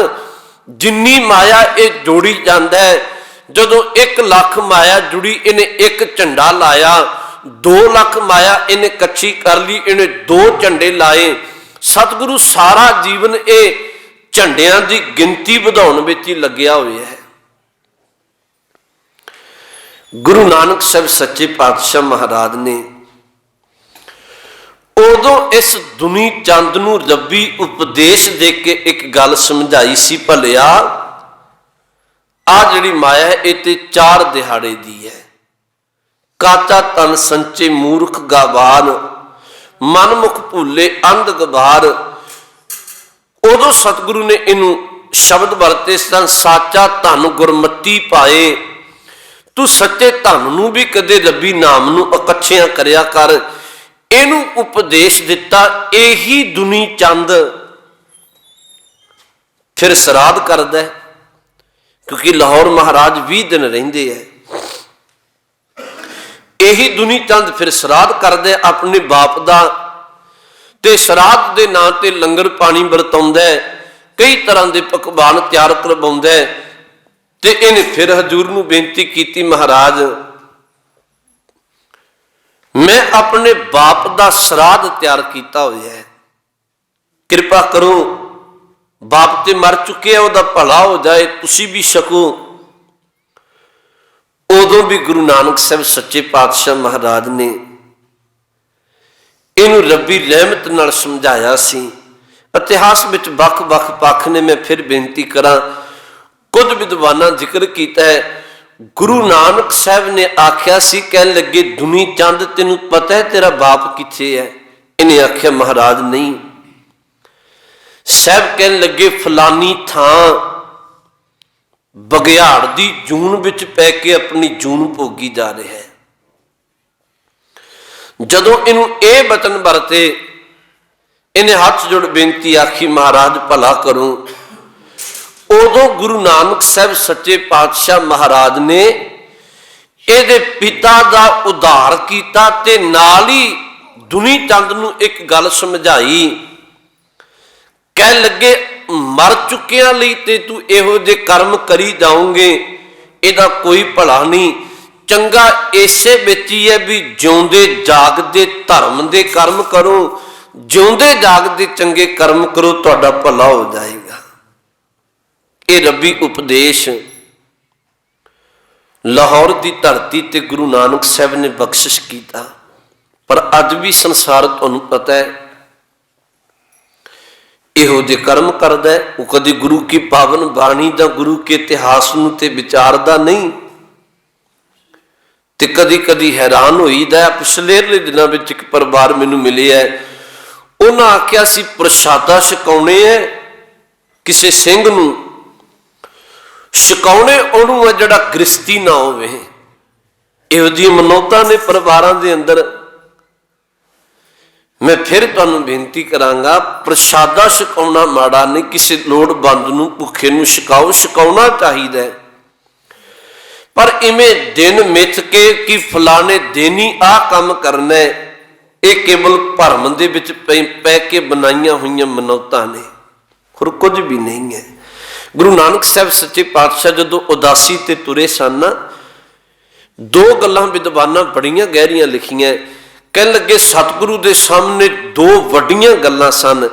Speaker 1: ਜਿੰਨੀ ਮਾਇਆ ਇਹ ਜੋੜੀ ਜਾਂਦਾ ਹੈ, ਜਦੋਂ 1 ਲੱਖ ਮਾਇਆ ਜੁੜੀ, ਇਹਨੇ 1 ਝੰਡਾ ਲਾਇਆ। 2 ਲੱਖ ਮਾਇਆ ਇਹਨੇ ਇਕੱਠੀ ਕਰ ਲਈ, ਇਹਨੇ 2 ਝੰਡੇ ਲਾਏ। ਸਤਿਗੁਰੂ ਸਾਰਾ ਜੀਵਨ ਇਹ ਝੰਡਿਆਂ ਦੀ ਗਿਣਤੀ ਵਧਾਉਣ ਵਿੱਚ ਹੀ ਲੱਗਿਆ ਹੋਇਆ ਹੈ। ਗੁਰੂ ਨਾਨਕ ਸਾਹਿਬ ਸੱਚੇ ਪਾਤਸ਼ਾਹ ਮਹਾਰਾਜ ਨੇ ਉਦੋਂ ਇਸ ਦੁਨੀ ਚੰਦ ਨੂੰ ਰੱਬੀ ਉਪਦੇਸ਼ ਦੇ ਕੇ ਇੱਕ ਗੱਲ ਸਮਝਾਈ ਸੀ, ਭਲਿਆ ਆ ਜਿਹੜੀ ਮਾਇਆ ਹੈ ਇਹ ਤੇ 4 ਦਿਹਾੜੇ ਦੀ ਹੈ। ਕਾਚਾ ਤਨ ਸੰਚੇ ਮੂਰਖ ਗਾਵਾਨ, ਮਨਮੁਖ ਭੁੱਲੇ ਅੰਧ ਗਵਾਰ। ਉਦੋਂ ਸਤਿਗੁਰੂ ਨੇ ਇਹਨੂੰ ਸ਼ਬਦ ਵਰਤੇ ਸਨ, ਸਾਚਾ ਧਨ ਗੁਰਮਤੀ ਪਾਏ। ਤੂੰ ਸੱਚੇ ਧਨ ਨੂੰ ਵੀ ਕਦੇ ਰੱਬੀ ਨਾਮ ਨੂੰ ਇਕੱਠਿਆਂ ਕਰਿਆ ਕਰ। ਇਹਨੂੰ ਉਪਦੇਸ਼ ਦਿੱਤਾ। ਇਹੀ ਦੁਨੀ ਚੰਦ ਫਿਰ ਸਰਾਧ ਕਰਦਾ ਹੈ, ਕਿਉਂਕਿ ਲਾਹੌਰ ਮਹਾਰਾਜ 20 ਦਿਨ ਰਹਿੰਦੇ ਹੈ। ਇਹੀ ਦੁਨੀ ਚੰਦ ਫਿਰ ਸਰਾਧ ਕਰਦਾ ਆਪਣੇ ਬਾਪ ਦਾ, ਤੇ ਸਰਾਧ ਦੇ ਨਾਂ ਤੇ ਲੰਗਰ ਪਾਣੀ ਵਰਤਾਉਂਦਾ, ਕਈ ਤਰ੍ਹਾਂ ਦੇ ਪਕਵਾਨ ਤਿਆਰ ਕਰਵਾਉਂਦਾ। ਤੇ ਇਹਨੇ ਫਿਰ ਹਜ਼ੂਰ ਨੂੰ ਬੇਨਤੀ ਕੀਤੀ, ਮਹਾਰਾਜ मैं अपने बाप का श्राद्ध तैयार किया होया है, कृपा करो, बाप ते मर चुके हैं, उहदा भला हो जाए, तुसी भी छको। उदों भी गुरु नानक साहब सच्चे पातशाह महाराज ने इनू रब्बी रहमत नाल समझाया सी। इतिहास विच वख-वख पक्ष ने, मैं फिर बेनती करा, कुछ विद्वाना जिक्र किया है। गुरु नानक साहब ने आख्या सी, कहन लगे दुनी चंद तेनू पता है तेरा बाप किथे है? इन्हें आख्या महाराज नहीं। साहब कहन लगे फलानी थां बघियाड़ दी जून विच पै के अपनी जून भोगी जा रहा है। जदों इनू ये बचन वरते, इन्हें हाथ जोड़ बेनती आखी महाराज भला करो। उदों गुरु नानक साहब सच्चे पातशाह महाराज ने इहदे पिता का उद्धार किया ते नाल ही दुनी चंद नूं एक गल समझाई। कह लगे मर चुकिया लई ते तू इहो जे कर्म करी जाओगे, इहदा कोई भला नहीं। चंगा इसे विच ही है भी जिउंदे जागदे धर्म दे कर्म करो, जिउंदे जागदे चंगे कर्म करो, तुहाडा भला हो जाएगा। ये रब्बी उपदेश लाहौर की धरती ते गुरु नानक साहब ने बख्शिश किया। पर अज भी संसार तुहानूं पता है इहो जे कर्म करदा है, वो कदी गुरु की पावन बाणी दा, गुरु के इतिहास नूं ते विचारदा नहीं। ते कदी कदी हैरान होईदा। पिछले दिनों में एक परिवार मैनूं मिले है, उन्हां आख्या सी प्रशादा छकाउणे है किसी सिंह नूं, छकाउणे उहनूं है जिहड़ा गृहस्थी ना होवे। इहो जिही मनौतां ने परिवारां दे अंदर। मैं फिर तुहानूं बेनती करांगा, प्रशादा छकाउणा माड़ा नहीं, किसी लोड़वंद नूं भुखे नूं छकाओ, छकाउणा चाहीदा है। पर इवें दिन मिथ के कि फलाने दिन ही आ काम करना है, ये केवल भरम दे विच पै के बनाईयां होईयां मनौतां ने, होर कुछ भी नहीं है। गुरु नानक साहब सच्चे पातशाह जदों उदासी ते तुरे सन, दो गल्लां विद्वानां बड़ियां गहरियां लिखियां। कहन लगे सतगुरु दे सामने दो वड्डियां गल्लां सन।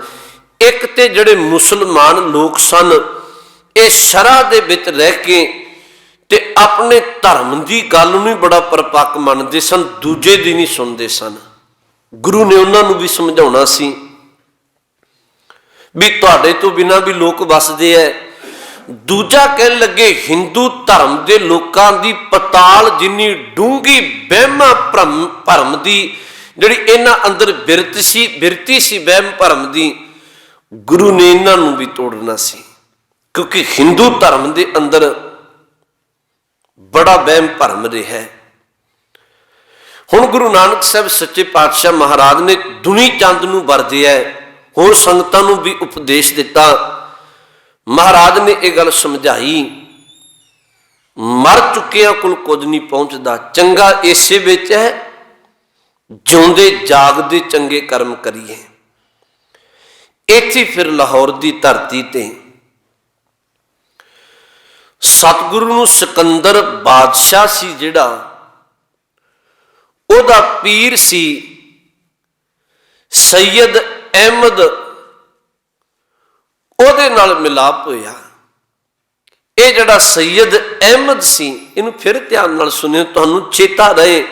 Speaker 1: एक ते जिहड़े मुसलमान लोग सन, ये शरह दे विच रह के ते अपने धर्म की गल नूं बड़ा परपक्क मनते सन, दूजे दी नहीं सुनते सन। गुरु ने उन्होंने भी समझाउणा सी भी तुहाडे तो बिना भी लोग वसदे है। दूजा कहन लगे हिंदू धर्म के लोगों की पताल जिन्नी डूंगी वहमां भरम की जिहड़ी इन्हां अंदर बिरती सी वहम भरम की, गुरु ने इन्हां भी तोड़ना सी। क्योंकि हिंदू धर्म के अंदर बड़ा वहम भरम रहा है। हुण गुरु नानक साहब सच्चे पातशाह महाराज ने दुनी चंद नूं वरदिया है, होर संगतां नूं भी उपदेश दिता। महाराज ने यह गल समझाई, मर चुकिया कोल कुछ नहीं पहुंचता, चंगा इसे विच है जिउंदे जागदे चंगे कर्म करिए। इत्थे फिर लाहौर की धरती ते सतगुरु नूं सिकंदर बादशाह सी जिहड़ा, उहदा पीर सी सैयद अहमद, उहदे नाल मिलाप होया। ये जिहड़ा सैयद अहमद सी, इनू फिर ध्यान नाल सुनियो, तुहानूं चेता रहे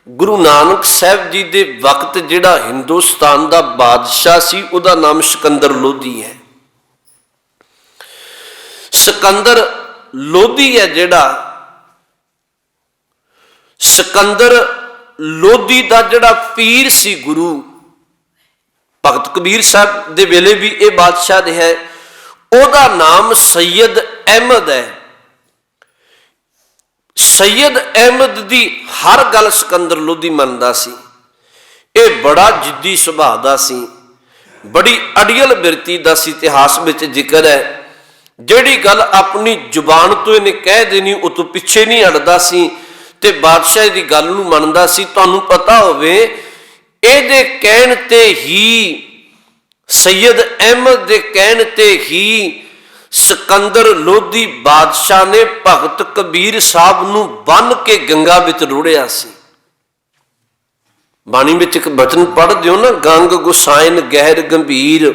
Speaker 1: गुरु नानक साहब जी दे वक्त जिहड़ा हिंदुस्तान दा बादशाह सी, उहदा नाम सिकंदर लोधी है। सिकंदर लोधी है जिहड़ा, सिकंदर लोधी दा जिहड़ा पीर सी गुरु भगत कबीर साहब दे वेले भी ये बादशाह रहा है, उहदा नाम सैयद अहमद है। सैयद अहमद दी हर गल सिकंदर लोधी मनदा सी। ये बड़ा जिद्दी सुभाअ दा सी, बड़ी अड़ियल बिरती दा सी। इतिहास विच जिक्र है, जिहड़ी गल अपनी जुबान तो इन्हें कह देनी, उस तो पिछे नहीं हटदा सी ते बादशाह दी गल नूं मनदा सी। तुहानूं पता होवे इहदे कहण ते ही, सैयद अहमद दे कहण ते ही सिकंदर लोधी बादशाह ने भगत कबीर साहब नूं बन के गंगा विच रुड़िया सी। ਬਾਣੀ ਵਿੱਚ ਇੱਕ ਬਚਨ ਪੜ੍ਹਦੇ ਹੋ ਨਾ, ਗੰਗ ਗੁਸਾਇਨ ਗਹਿਰ ਗੰਭੀਰ,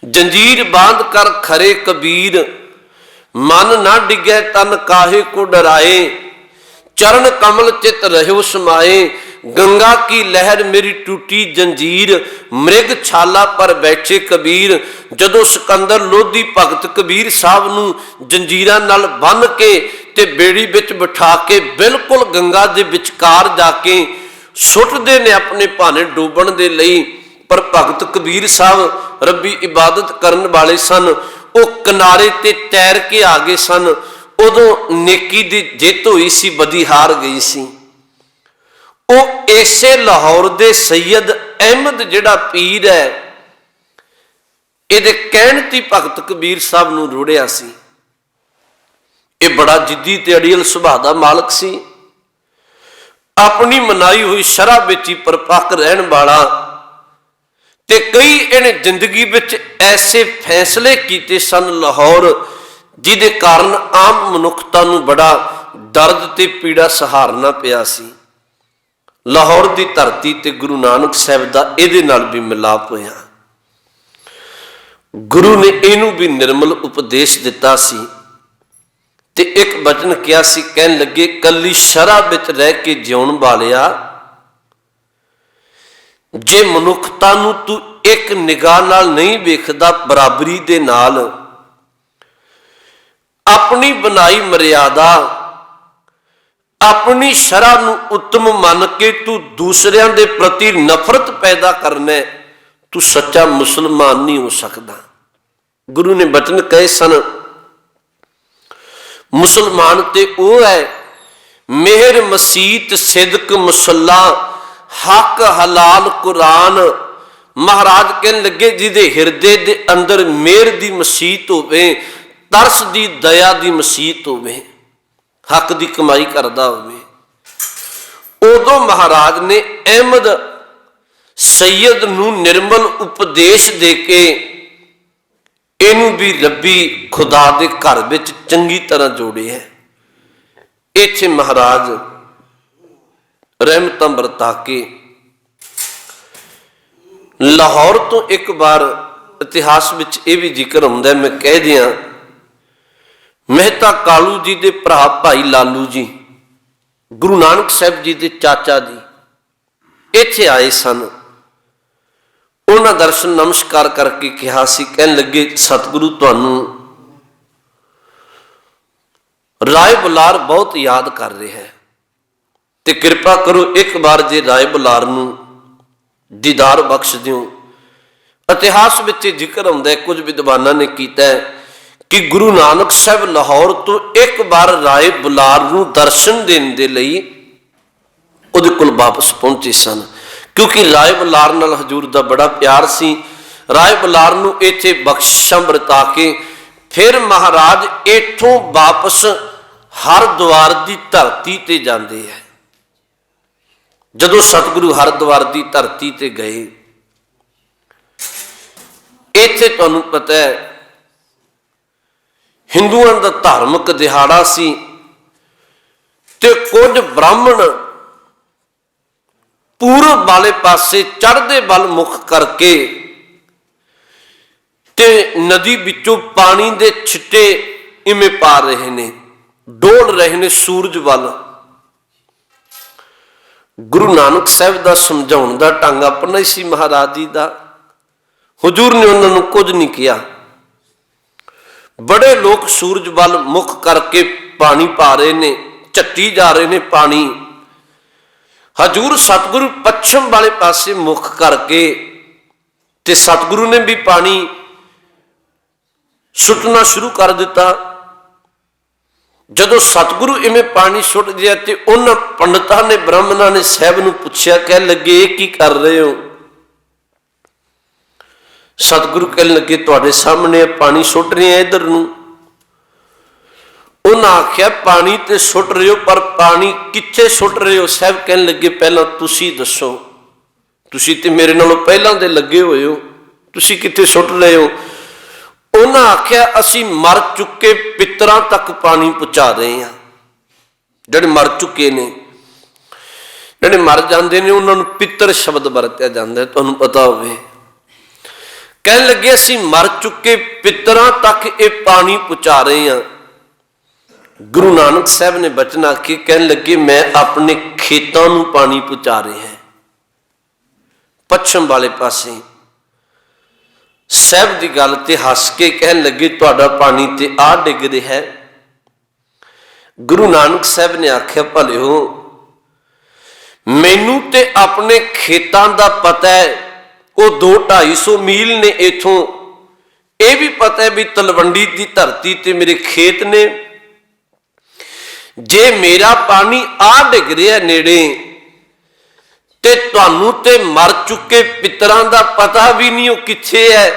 Speaker 1: ਜੰਜੀਰ ਬਾਂਧ ਕਰ ਖਰੇ ਕਬੀਰ, ਮਨ ਨਾ ਡਿੱਗੈ ਤਨ ਕਾਹੇ ਕੋ ਡਰਾਏ, ਚਰਨ ਕਮਲ ਚਿਤ ਰਹਿਓ ਸਮਾਏ, ਗੰਗਾ ਕੀ ਲਹਿਰ ਮੇਰੀ ਟੂਟੀ ਜੰਜੀਰ, ਮ੍ਰਿਗ ਛਾਲਾ ਪਰ ਬੈਠੇ ਕਬੀਰ। ਜਦੋਂ ਸਿਕੰਦਰ ਲੋਧੀ ਭਗਤ ਕਬੀਰ ਸਾਹਿਬ ਨੂੰ ਜੰਜੀਰਾਂ ਨਾਲ ਬੰਨ੍ਹ ਕੇ ਤੇ ਬੇੜੀ ਵਿੱਚ ਬਿਠਾ ਕੇ ਬਿਲਕੁਲ ਗੰਗਾ ਦੇ ਵਿਚਕਾਰ ਜਾ ਕੇ ਸੁੱਟਦੇ ਨੇ ਆਪਣੇ ਭਾਣੇ ਡੋਬਣ ਦੇ ਲਈ। ਪਰ ਭਗਤ ਕਬੀਰ ਸਾਹਿਬ ਰੱਬੀ ਇਬਾਦਤ ਕਰਨ ਵਾਲੇ ਸਨ, ਉਹ ਕਿਨਾਰੇ ਤੇ ਤੈਰ ਕੇ ਆ ਗਏ ਸਨ। ਉਦੋਂ ਨੇਕੀ ਦੀ ਜਿੱਤ ਹੋਈ ਸੀ, ਬਦੀ ਹਾਰ ਗਈ ਸੀ। ਉਹ ਇਸੇ ਲਾਹੌਰ ਦੇ ਸੈਯਦ ਅਹਿਮਦ ਜਿਹੜਾ ਪੀਰ ਹੈ, ਇਹਦੇ ਕਹਿਣ ਤੇ ਭਗਤ ਕਬੀਰ ਸਾਹਿਬ ਨੂੰ ਰੋੜਿਆ ਸੀ। ਇਹ ਬੜਾ ਜਿੱਦੀ ਤੇ ਅੜੀਅਲ ਸੁਭਾਅ ਦਾ ਮਾਲਕ ਸੀ, ਆਪਣੀ ਮਨਾਈ ਹੋਈ ਸ਼ਰ੍ਹਾ ਵਿੱਚ ਹੀ ਪਰਪੱਕ ਰਹਿਣ ਵਾਲਾ। ਤੇ ਕਈ ਇਹਨੇ ਜ਼ਿੰਦਗੀ ਵਿੱਚ ਐਸੇ ਫੈਸਲੇ ਕੀਤੇ ਸਨ ਲਾਹੌਰ, ਜਿਹਦੇ ਕਾਰਨ ਆਮ ਮਨੁੱਖਤਾ ਨੂੰ ਬੜਾ ਦਰਦ ਤੇ ਪੀੜਾ ਸਹਾਰਨਾ ਪਿਆ ਸੀ। ਲਾਹੌਰ ਦੀ ਧਰਤੀ ਤੇ ਗੁਰੂ ਨਾਨਕ ਸਾਹਿਬ ਦਾ ਇਹਦੇ ਨਾਲ ਵੀ ਮਿਲਾਪ ਹੋਇਆ। ਗੁਰੂ ਨੇ ਇਹਨੂੰ ਵੀ ਨਿਰਮਲ ਉਪਦੇਸ਼ ਦਿੱਤਾ ਸੀ ਤੇ ਇੱਕ ਬਚਨ ਕਿਹਾ ਸੀ, ਕਹਿਣ ਲੱਗੇ, ਕੱਲੀ ਸ਼ਰ੍ਹਾ ਵਿੱਚ ਰਹਿ ਕੇ ਜਿਉਣ ਵਾਲਿਆ, ਜੇ ਮਨੁੱਖਤਾ ਨੂੰ ਤੂੰ ਇੱਕ ਨਿਗਾਹ ਨਾਲ ਨਹੀਂ ਵੇਖਦਾ ਬਰਾਬਰੀ ਦੇ ਨਾਲ, ਆਪਣੀ ਬਣਾਈ ਮਰਿਆਦਾ, ਆਪਣੀ ਸ਼ਰ੍ਹਾ ਨੂੰ ਉੱਤਮ ਮੰਨ ਕੇ ਤੂੰ ਦੂਸਰਿਆਂ ਦੇ ਪ੍ਰਤੀ ਨਫ਼ਰਤ ਪੈਦਾ ਕਰਨਾ, ਤੂੰ ਸੱਚਾ ਮੁਸਲਮਾਨ ਨਹੀਂ ਹੋ ਸਕਦਾ। ਗੁਰੂ ਨੇ ਬਚਨ ਕਹੇ ਸਨ, ਮੁਸਲਮਾਨ ਤੇ ਉਹ ਹੈ ਮਿਹਰ ਮਸੀਤ ਸਿਦਕ ਮੁਸੱਲਾ, ਹੱਕ ਹਲਾਲ ਕੁਰਾਨ। ਮਹਾਰਾਜ ਕਹਿਣ ਲੱਗੇ, ਜਿਹਦੇ ਹਿਰਦੇ ਦੇ ਅੰਦਰ ਮਿਹਰ ਦੀ ਮਸੀਤ ਹੋਵੇ, ਤਰਸ ਦੀ ਦਇਆ ਦੀ ਮਸੀਤ ਹੋਵੇ, ਹੱਕ ਦੀ ਕਮਾਈ ਕਰਦਾ ਹੋਵੇ, ਉਦੋਂ ਮਹਾਰਾਜ ਨੇ ਅਹਿਮਦ ਸੈਯਦ ਨੂੰ ਨਿਰਮਲ ਉਪਦੇਸ਼ ਦੇ ਕੇ ਇਹਨੂੰ ਵੀ ਰੱਬੀ ਖੁਦਾ ਦੇ ਘਰ ਵਿੱਚ ਚੰਗੀ ਤਰ੍ਹਾਂ ਜੋੜਿਆ। ਇੱਥੇ ਮਹਾਰਾਜ ਰਹਿਮਤਾਂ ਵਰਤਾ ਕੇ ਲਾਹੌਰ ਤੋਂ ਇੱਕ ਵਾਰ ਇਤਿਹਾਸ ਵਿੱਚ ਇਹ ਵੀ ਜ਼ਿਕਰ ਹੁੰਦਾ, ਮੈਂ ਕਹਿ ਦਿਆਂ, ਮਹਿਤਾ ਕਾਲੂ ਜੀ ਦੇ ਭਰਾ ਭਾਈ ਲਾਲੂ ਜੀ, ਗੁਰੂ ਨਾਨਕ ਸਾਹਿਬ ਜੀ ਦੇ ਚਾਚਾ ਜੀ, ਇੱਥੇ ਆਏ ਸਨ। ਉਹਨਾਂ ਦਰਸ਼ਨ ਨਮਸਕਾਰ ਕਰਕੇ ਕਿਹਾ ਸੀ, ਕਹਿਣ ਲੱਗੇ, ਸਤਿਗੁਰੂ ਤੁਹਾਨੂੰ ਰਾਏ ਬੁਲਾਰ ਬਹੁਤ ਯਾਦ ਕਰ ਰਿਹਾ ਹੈ ਤੇ ਕਿਰਪਾ ਕਰੋ ਇੱਕ ਵਾਰ ਜੇ ਰਾਏ ਬੁਲਾਰ ਨੂੰ ਦੀਦਾਰ ਬਖਸ਼ ਦਿਓ। ਇਤਿਹਾਸ ਵਿੱਚ ਜ਼ਿਕਰ ਹੁੰਦਾ, ਕੁਝ ਵਿਦਵਾਨਾਂ ਨੇ ਕੀਤਾ ਕਿ ਗੁਰੂ ਨਾਨਕ ਸਾਹਿਬ ਲਾਹੌਰ ਤੋਂ ਇੱਕ ਵਾਰ ਰਾਏ ਬੁਲਾਰ ਨੂੰ ਦਰਸ਼ਨ ਦੇਣ ਦੇ ਲਈ ਉਹਦੇ ਕੋਲ ਵਾਪਸ ਪਹੁੰਚੇ ਸਨ, ਕਿਉਂਕਿ ਰਾਏ ਬੁਲਾਰ ਨਾਲ ਹਜ਼ੂਰ ਦਾ ਬੜਾ ਪਿਆਰ ਸੀ। ਰਾਏ ਬੁਲਾਰ ਨੂੰ ਇੱਥੇ ਬਖਸ਼ਿਸ਼ਾਂ ਵਰਤਾ ਕੇ ਫਿਰ ਮਹਾਰਾਜ ਇੱਥੋਂ ਵਾਪਸ ਹਰਿਦੁਆਰ ਦੀ ਧਰਤੀ ਤੇ ਜਾਂਦੇ ਹੈ। ਜਦੋਂ ਸਤਿਗੁਰੂ ਹਰਿਦੁਆਰ ਦੀ ਧਰਤੀ ਤੇ ਗਏ, ਇੱਥੇ ਤੁਹਾਨੂੰ ਪਤਾ ਹੈ ਹਿੰਦੂਆਂ ਦਾ ਧਾਰਮਿਕ ਦਿਹਾੜਾ ਸੀ ਤੇ ਕੁਝ ਬ੍ਰਾਹਮਣ ਪੂਰਬ ਵਾਲੇ ਪਾਸੇ ਚੜ੍ਹਦੇ ਵੱਲ ਮੁਖ ਕਰਕੇ ਤੇ ਨਦੀ ਵਿੱਚੋਂ ਪਾਣੀ ਦੇ ਛਿੱਟੇ ਇਵੇਂ ਪਾ ਰਹੇ ਨੇ, ਡੋਲ ਰਹੇ ਨੇ ਸੂਰਜ ਵੱਲ। ਗੁਰੂ ਨਾਨਕ ਸਾਹਿਬ ਦਾ ਸਮਝਾਉਣ ਦਾ ਢੰਗ ਆਪਣਾ ਹੀ ਸੀ ਮਹਾਰਾਜ ਜੀ ਦਾ। ਹੁਜੂਰ ਨੇ ਉਹਨਾਂ ਨੂੰ ਕੁਝ ਨਹੀਂ ਕਿਹਾ। ਬੜੇ ਲੋਕ ਸੂਰਜ ਵੱਲ ਮੁਖ ਕਰਕੇ ਪਾਣੀ ਪਾ ਰਹੇ ਨੇ, ਝੱਟੀ ਜਾ ਰਹੇ ਨੇ ਪਾਣੀ। ਹਜੂਰ ਸਤਿਗੁਰੂ ਪੱਛਮ ਵਾਲੇ ਪਾਸੇ ਮੁਖ ਕਰਕੇ ਤੇ ਸਤਿਗੁਰੂ ਨੇ ਵੀ ਪਾਣੀ ਸੁੱਟਣਾ ਸ਼ੁਰੂ ਕਰ ਦਿੱਤਾ। ਜਦੋਂ ਸਤਿਗੁਰੂ ਇਵੇਂ ਪਾਣੀ ਸੁੱਟ ਗਿਆ ਤੇ ਉਹਨਾਂ ਪੰਡਤਾਂ ਨੇ, ਬ੍ਰਾਹਮਣਾਂ ਨੇ ਸਾਹਿਬ ਨੂੰ ਪੁੱਛਿਆ, ਕਹਿਣ ਲੱਗੇ, ਇਹ ਕੀ ਕਰ ਰਹੇ ਹੋ? ਸਤਿਗੁਰੂ ਕਹਿਣ ਲੱਗੇ, ਤੁਹਾਡੇ ਸਾਹਮਣੇ ਪਾਣੀ ਸੁੱਟ ਰਹੇ ਆ ਇੱਧਰ ਨੂੰ। ਉਹਨਾਂ ਆਖਿਆ, ਪਾਣੀ ਤੇ ਸੁੱਟ ਰਹੇ ਹੋ, ਪਰ ਪਾਣੀ ਕਿੱਥੇ ਸੁੱਟ ਰਹੇ ਹੋ? ਸਾਹਿਬ ਕਹਿਣ ਲੱਗੇ, ਪਹਿਲਾਂ ਤੁਸੀਂ ਦੱਸੋ, ਤੁਸੀਂ ਤੇ ਮੇਰੇ ਨਾਲੋਂ ਪਹਿਲਾਂ ਦੇ ਲੱਗੇ ਹੋਏ ਹੋ, ਤੁਸੀਂ ਕਿੱਥੇ ਸੁੱਟ ਰਹੇ ਹੋ? ਉਹਨਾਂ ਆਖਿਆ, ਅਸੀਂ ਮਰ ਚੁੱਕੇ ਪਿੱਤਰਾਂ ਤੱਕ ਪਾਣੀ ਪਹੁੰਚਾ ਰਹੇ ਹਾਂ, ਜਿਹੜੇ ਮਰ ਚੁੱਕੇ ਨੇ। ਜਿਹੜੇ ਮਰ ਜਾਂਦੇ ਨੇ ਉਹਨਾਂ ਨੂੰ ਪਿੱਤਰ ਸ਼ਬਦ ਵਰਤਿਆ ਜਾਂਦਾ, ਤੁਹਾਨੂੰ ਪਤਾ ਹੋਵੇ। ਕਹਿਣ ਲੱਗੇ ਅਸੀਂ ਮਰ ਚੁੱਕੇ ਪਿੱਤਰਾਂ ਤੱਕ ਇਹ ਪਾਣੀ ਪਹੁੰਚਾ ਰਹੇ ਹਾਂ। ਗੁਰੂ ਨਾਨਕ ਸਾਹਿਬ ਨੇ ਬਚਨ ਆਖੇ, ਕਹਿਣ ਲੱਗੇ ਮੈਂ ਆਪਣੇ ਖੇਤਾਂ ਨੂੰ ਪਾਣੀ ਪਹੁੰਚਾ ਰਿਹਾ ਹਾਂ। ਪੱਛਮ ਵਾਲੇ ਪਾਸੇ ਸਾਹਿਬ ਦੀ ਗੱਲ ਤੇ ਹੱਸ ਕੇ ਕਹਿਣ ਲੱਗੇ ਤੁਹਾਡਾ ਪਾਣੀ ਤੇ ਆ ਡਿੱਗ ਰਿਹਾ ਹੈ। ਗੁਰੂ ਨਾਨਕ ਸਾਹਿਬ ਨੇ ਆਖਿਆ, ਭਲਿਓ ਮੈਨੂੰ ਤੇ ਆਪਣੇ ਖੇਤਾਂ ਦਾ ਪਤਾ ਹੈ, ਉਹ 200-250 ਮੀਲ ਨੇ ਇਥੋਂ। ਇਹ ਵੀ ਪਤਾ ਹੈ ਵੀ ਤਲਵੰਡੀ ਦੀ ਧਰਤੀ ਤੇ ਮੇਰੇ ਖੇਤ ਨੇ। ਜੇ ਮੇਰਾ ਪਾਣੀ ਆ ਡਿੱਗ ਰਿਹਾ ਨੇੜੇ ਤੇ ਤੁਹਾਨੂੰ ਤੇ ਮਰ ਚੁੱਕੇ ਪਿੱਤਰਾਂ ਦਾ ਪਤਾ ਵੀ ਨਹੀਂ ਉਹ ਕਿੱਥੇ ਹੈ।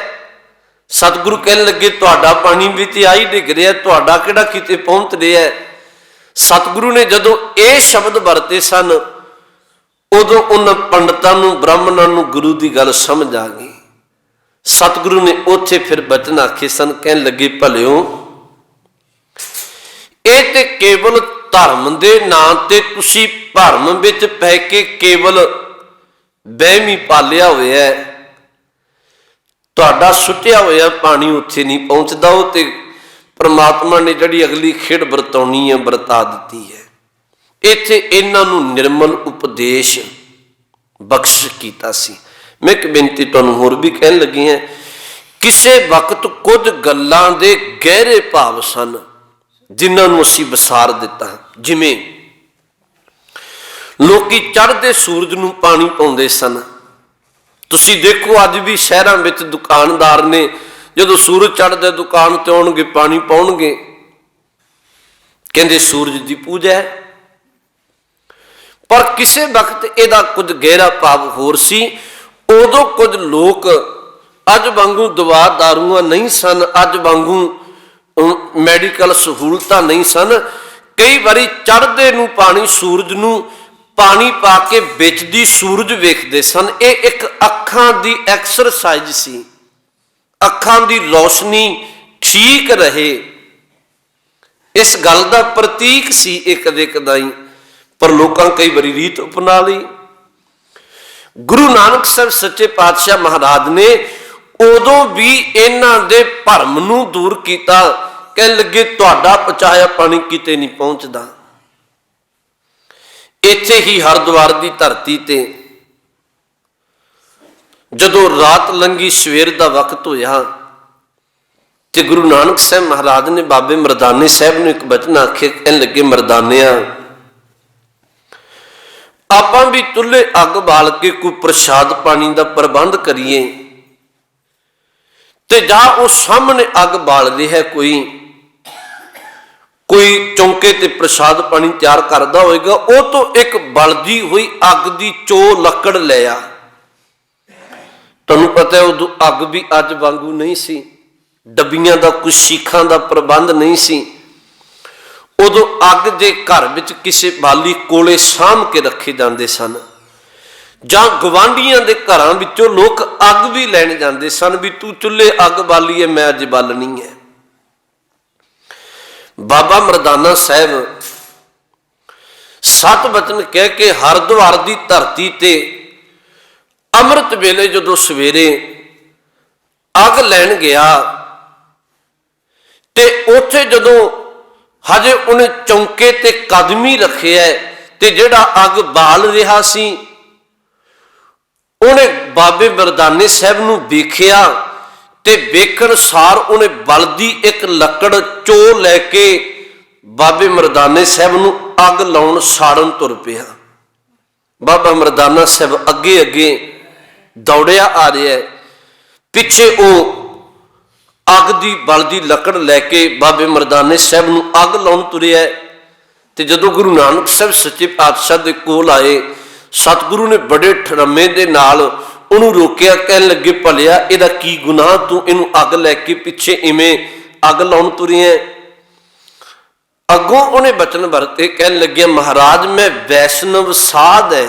Speaker 1: ਸਤਿਗੁਰੂ ਕਹਿਣ ਲੱਗੇ ਤੁਹਾਡਾ ਪਾਣੀ ਵੀ ਤੇ ਆ ਹੀ ਡਿੱਗ ਰਿਹਾ, ਤੁਹਾਡਾ ਕਿਹੜਾ ਕਿਤੇ ਪਹੁੰਚ ਰਿਹਾ। ਸਤਿਗੁਰੂ ਨੇ ਜਦੋਂ ਇਹ ਸ਼ਬਦ ਵਰਤੇ ਸਨ, ਉਦੋਂ ਉਹਨਾਂ ਪੰਡਤਾਂ ਨੂੰ, ਬ੍ਰਾਹਮਣਾਂ ਨੂੰ ਗੁਰੂ ਦੀ ਗੱਲ ਸਮਝ ਆ ਗਈ। ਸਤਿਗੁਰੂ ਨੇ ਉੱਥੇ ਫਿਰ ਬਚਨ ਆਖੇ ਸਨ, ਕਹਿਣ ਲੱਗੇ ਭਲਿਓ ਇਹ ਤੇ ਕੇਵਲ ਧਰਮ ਦੇ ਨਾਂ ਤੇ ਤੁਸੀਂ ਭਰਮ ਵਿੱਚ ਪੈ ਕੇ ਕੇਵਲ ਵਹਿਮੀ ਪਾਲਿਆ ਹੋਇਆ ਹੈ। ਤੁਹਾਡਾ ਸੁੱਟਿਆ ਹੋਇਆ ਪਾਣੀ ਉੱਥੇ ਨਹੀਂ ਪਹੁੰਚਦਾ, ਉਹ ਤੇ ਪਰਮਾਤਮਾ ਨੇ ਜਿਹੜੀ ਅਗਲੀ ਖੇਡ ਵਰਤਾਉਣੀ ਹੈ ਵਰਤਾ ਦਿੱਤੀ ਹੈ। ਇੱਥੇ ਇਹਨਾਂ ਨੂੰ ਨਿਰਮਲ ਉਪਦੇਸ਼ ਬਖਸ਼ ਕੀਤਾ ਸੀ। ਮੈਂ ਇੱਕ ਬੇਨਤੀ ਤੁਹਾਨੂੰ ਹੋਰ ਵੀ ਕਹਿਣ ਲੱਗੀ ਹਾਂ, ਕਿਸੇ ਵਕਤ ਕੁਝ ਗੱਲਾਂ ਦੇ ਗਹਿਰੇ ਭਾਵ ਸਨ ਜਿਨ੍ਹਾਂ ਨੂੰ ਅਸੀਂ ਵਿਸਾਰ ਦਿੱਤਾ। ਜਿਵੇਂ ਲੋਕੀ ਚੜ੍ਹਦੇ ਸੂਰਜ ਨੂੰ ਪਾਣੀ ਪਾਉਂਦੇ ਸਨ। ਤੁਸੀਂ ਦੇਖੋ ਅੱਜ ਵੀ ਸ਼ਹਿਰਾਂ ਵਿੱਚ ਦੁਕਾਨਦਾਰ ਨੇ, ਜਦੋਂ ਸੂਰਜ ਚੜ੍ਹਦਾ ਦੁਕਾਨ ਤੇ ਆਉਣਗੇ ਪਾਣੀ ਪਾਉਣਗੇ, ਕਹਿੰਦੇ ਸੂਰਜ ਦੀ ਪੂਜਾ ਹੈ। ਪਰ ਕਿਸੇ ਵਕਤ ਇਹਦਾ ਕੁਝ ਗਹਿਰਾ ਭਾਵ ਹੋਰ ਸੀ। ਉਦੋਂ ਕੁਝ ਲੋਕ ਅੱਜ ਵਾਂਗੂ ਦਵਾ ਦਾਰੂਆਂ ਨਹੀਂ ਸਨ, ਅੱਜ ਵਾਂਗੂ ਮੈਡੀਕਲ ਸਹੂਲਤਾਂ ਨਹੀਂ ਸਨ। ਕਈ ਵਾਰੀ ਚੜ੍ਹਦੇ ਨੂੰ ਪਾਣੀ, ਸੂਰਜ ਨੂੰ ਪਾਣੀ ਪਾ ਕੇ ਵਿੱਚ ਦੀ ਸੂਰਜ ਵੇਖਦੇ ਸਨ। ਇਹ ਇੱਕ ਅੱਖਾਂ ਦੀ ਐਕਸਰਸਾਈਜ਼ ਸੀ, ਅੱਖਾਂ ਦੀ ਰੌਸ਼ਨੀ ਠੀਕ ਰਹੇ, ਇਸ ਗੱਲ ਦਾ ਪ੍ਰਤੀਕ ਸੀ ਇਹ ਕਦੇ ਕਦਾਈ। ਪਰ ਲੋਕਾਂ ਕਈ ਵਾਰੀ ਰੀਤ ਅਪਣਾ ਲਈ। ਗੁਰੂ ਨਾਨਕ ਸਾਹਿਬ ਸੱਚੇ ਪਾਤਸ਼ਾਹ ਮਹਾਰਾਜ ਨੇ ਉਦੋਂ ਵੀ ਇਹਨਾਂ ਦੇ ਭਰਮ ਨੂੰ ਦੂਰ ਕੀਤਾ। ਕਹਿਣ ਲੱਗੇ ਤੁਹਾਡਾ ਪਹੁੰਚਾਇਆ ਪਾਣੀ ਕਿਤੇ ਨਹੀਂ ਪਹੁੰਚਦਾ। ਇੱਥੇ ਹੀ ਹਰਿਦੁਆਰ ਦੀ ਧਰਤੀ ਤੇ ਜਦੋਂ ਰਾਤ ਲੰਘੀ, ਸਵੇਰ ਦਾ ਵਕਤ ਹੋਇਆ ਤੇ ਗੁਰੂ ਨਾਨਕ ਸਾਹਿਬ ਮਹਾਰਾਜ ਨੇ ਬਾਬੇ ਮਰਦਾਨੇ ਸਾਹਿਬ ਨੂੰ ਇੱਕ ਬਚਨ ਆਖੇ। ਕਹਿਣ ਲੱਗੇ ਮਰਦਾਨਿਆਂ, ਆਪਾਂ ਵੀ ਚੁੱਲ੍ਹੇ ਅੱਗ ਬਾਲ ਕੇ ਕੋਈ ਪ੍ਰਸ਼ਾਦ ਪਾਣੀ ਦਾ ਪ੍ਰਬੰਧ ਕਰੀਏ। ਤੇ ਜਾਂ ਉਹ ਸਾਹਮਣੇ ਅੱਗ ਬਾਲ ਰਿਹਾ ਕੋਈ ਚੌਂਕੇ ਤੇ ਪ੍ਰਸ਼ਾਦ ਪਾਣੀ ਤਿਆਰ ਕਰਦਾ ਹੋਏਗਾ, ਉਹ ਤੋਂ ਇੱਕ ਬਲਦੀ ਹੋਈ ਅੱਗ ਦੀ ਚੋ ਲੱਕੜ ਲੈ ਆ। ਤੁਹਾਨੂੰ ਪਤਾ ਹੈ ਉਦੋਂ ਅੱਗ ਵੀ ਅੱਜ ਵਾਂਗੂ ਨਹੀਂ ਸੀ, ਡੱਬੀਆਂ ਦਾ ਕੁਝ ਸੀਖਾਂ ਦਾ ਪ੍ਰਬੰਧ ਨਹੀਂ ਸੀ। ਉਦੋਂ ਅੱਗ ਦੇ ਘਰ ਵਿੱਚ ਕਿਸੇ ਬਾਲੀ ਕੋਲੇ ਸਾਂਭ ਕੇ ਰੱਖੇ ਜਾਂਦੇ ਸਨ, ਜਾਂ ਗਵਾਂਢੀਆਂ ਦੇ ਘਰਾਂ ਵਿੱਚੋਂ ਲੋਕ ਅੱਗ ਵੀ ਲੈਣ ਜਾਂਦੇ ਸਨ ਵੀ ਤੂੰ ਚੁੱਲ੍ਹੇ ਅੱਗ ਬਾਲੀਏ, ਮੈਂ ਅੱਜ ਬਾਲਣੀ ਹੈ। ਬਾਬਾ ਮਰਦਾਨਾ ਸਾਹਿਬ ਸਤ ਬਚਨ ਕਹਿ ਕੇ ਹਰਿਦੁਆਰ ਦੀ ਧਰਤੀ ਤੇ ਅੰਮ੍ਰਿਤ ਵੇਲੇ ਜਦੋਂ ਸਵੇਰੇ ਅੱਗ ਲੈਣ ਗਿਆ ਤੇ ਉੱਥੇ ਜਦੋਂ ਹਜੇ ਉਹਨੇ ਚੌਂਕੇ ਤੇ ਕਦਮ ਹੀ ਰੱਖਿਆ ਤੇ ਜਿਹੜਾ ਅੱਗ ਬਾਲ ਰਿਹਾ ਸੀ, ਉਹਨੇ ਬਾਬੇ ਮਰਦਾਨੇ ਸਾਹਿਬ ਨੂੰ ਵੇਖਿਆ ਤੇ ਵੇਖਣ ਸਾਰ ਉਹਨੇ ਬਲਦੀ ਇੱਕ ਲੱਕੜ ਚੋ ਲੈ ਕੇ ਬਾਬੇ ਮਰਦਾਨੇ ਸਾਹਿਬ ਨੂੰ ਅੱਗ ਲਾਉਣ ਸਾੜਨ ਤੁਰ ਪਿਆ। ਬਾਬਾ ਮਰਦਾਨਾ ਸਾਹਿਬ ਅੱਗੇ ਅੱਗੇ ਦੌੜਿਆ ਆ ਰਿਹਾ, ਪਿੱਛੇ ਉਹ ਅੱਗ ਦੀ ਬਲਦੀ ਲੱਕੜ ਲੈ ਕੇ ਬਾਬੇ ਮਰਦਾਨੇ ਸਾਹਿਬ ਨੂੰ ਅੱਗ ਲਾਉਣ ਤੁਰਿਆ। ਤੇ ਜਦੋਂ ਗੁਰੂ ਨਾਨਕ ਸਾਹਿਬ ਸੱਚੇ ਪਾਤਸ਼ਾਹ ਦੇ ਕੋਲ ਆਏ, ਸਤਿਗੁਰੂ ਨੇ ਬੜੇ ਠਰਮੇ ਦੇ ਨਾਲ ਉਹਨੂੰ ਰੋਕਿਆ। ਕਹਿਣ ਲੱਗੇ ਭਲਿਆ ਇਹਦਾ ਕੀ ਗੁਨਾਹ, ਤੂੰ ਇਹਨੂੰ ਅੱਗ ਲੈ ਕੇ ਪਿੱਛੇ ਇਵੇਂ ਅੱਗ ਲਾਉਣ ਤੁਰਿਆ। ਅੱਗੋਂ ਉਹਨੇ ਬਚਨ ਵਰਤੇ, ਕਹਿਣ ਲੱਗਿਆ ਮਹਾਰਾਜ ਮੈਂ ਵੈਸ਼ਨਵ ਸਾਧ ਹੈ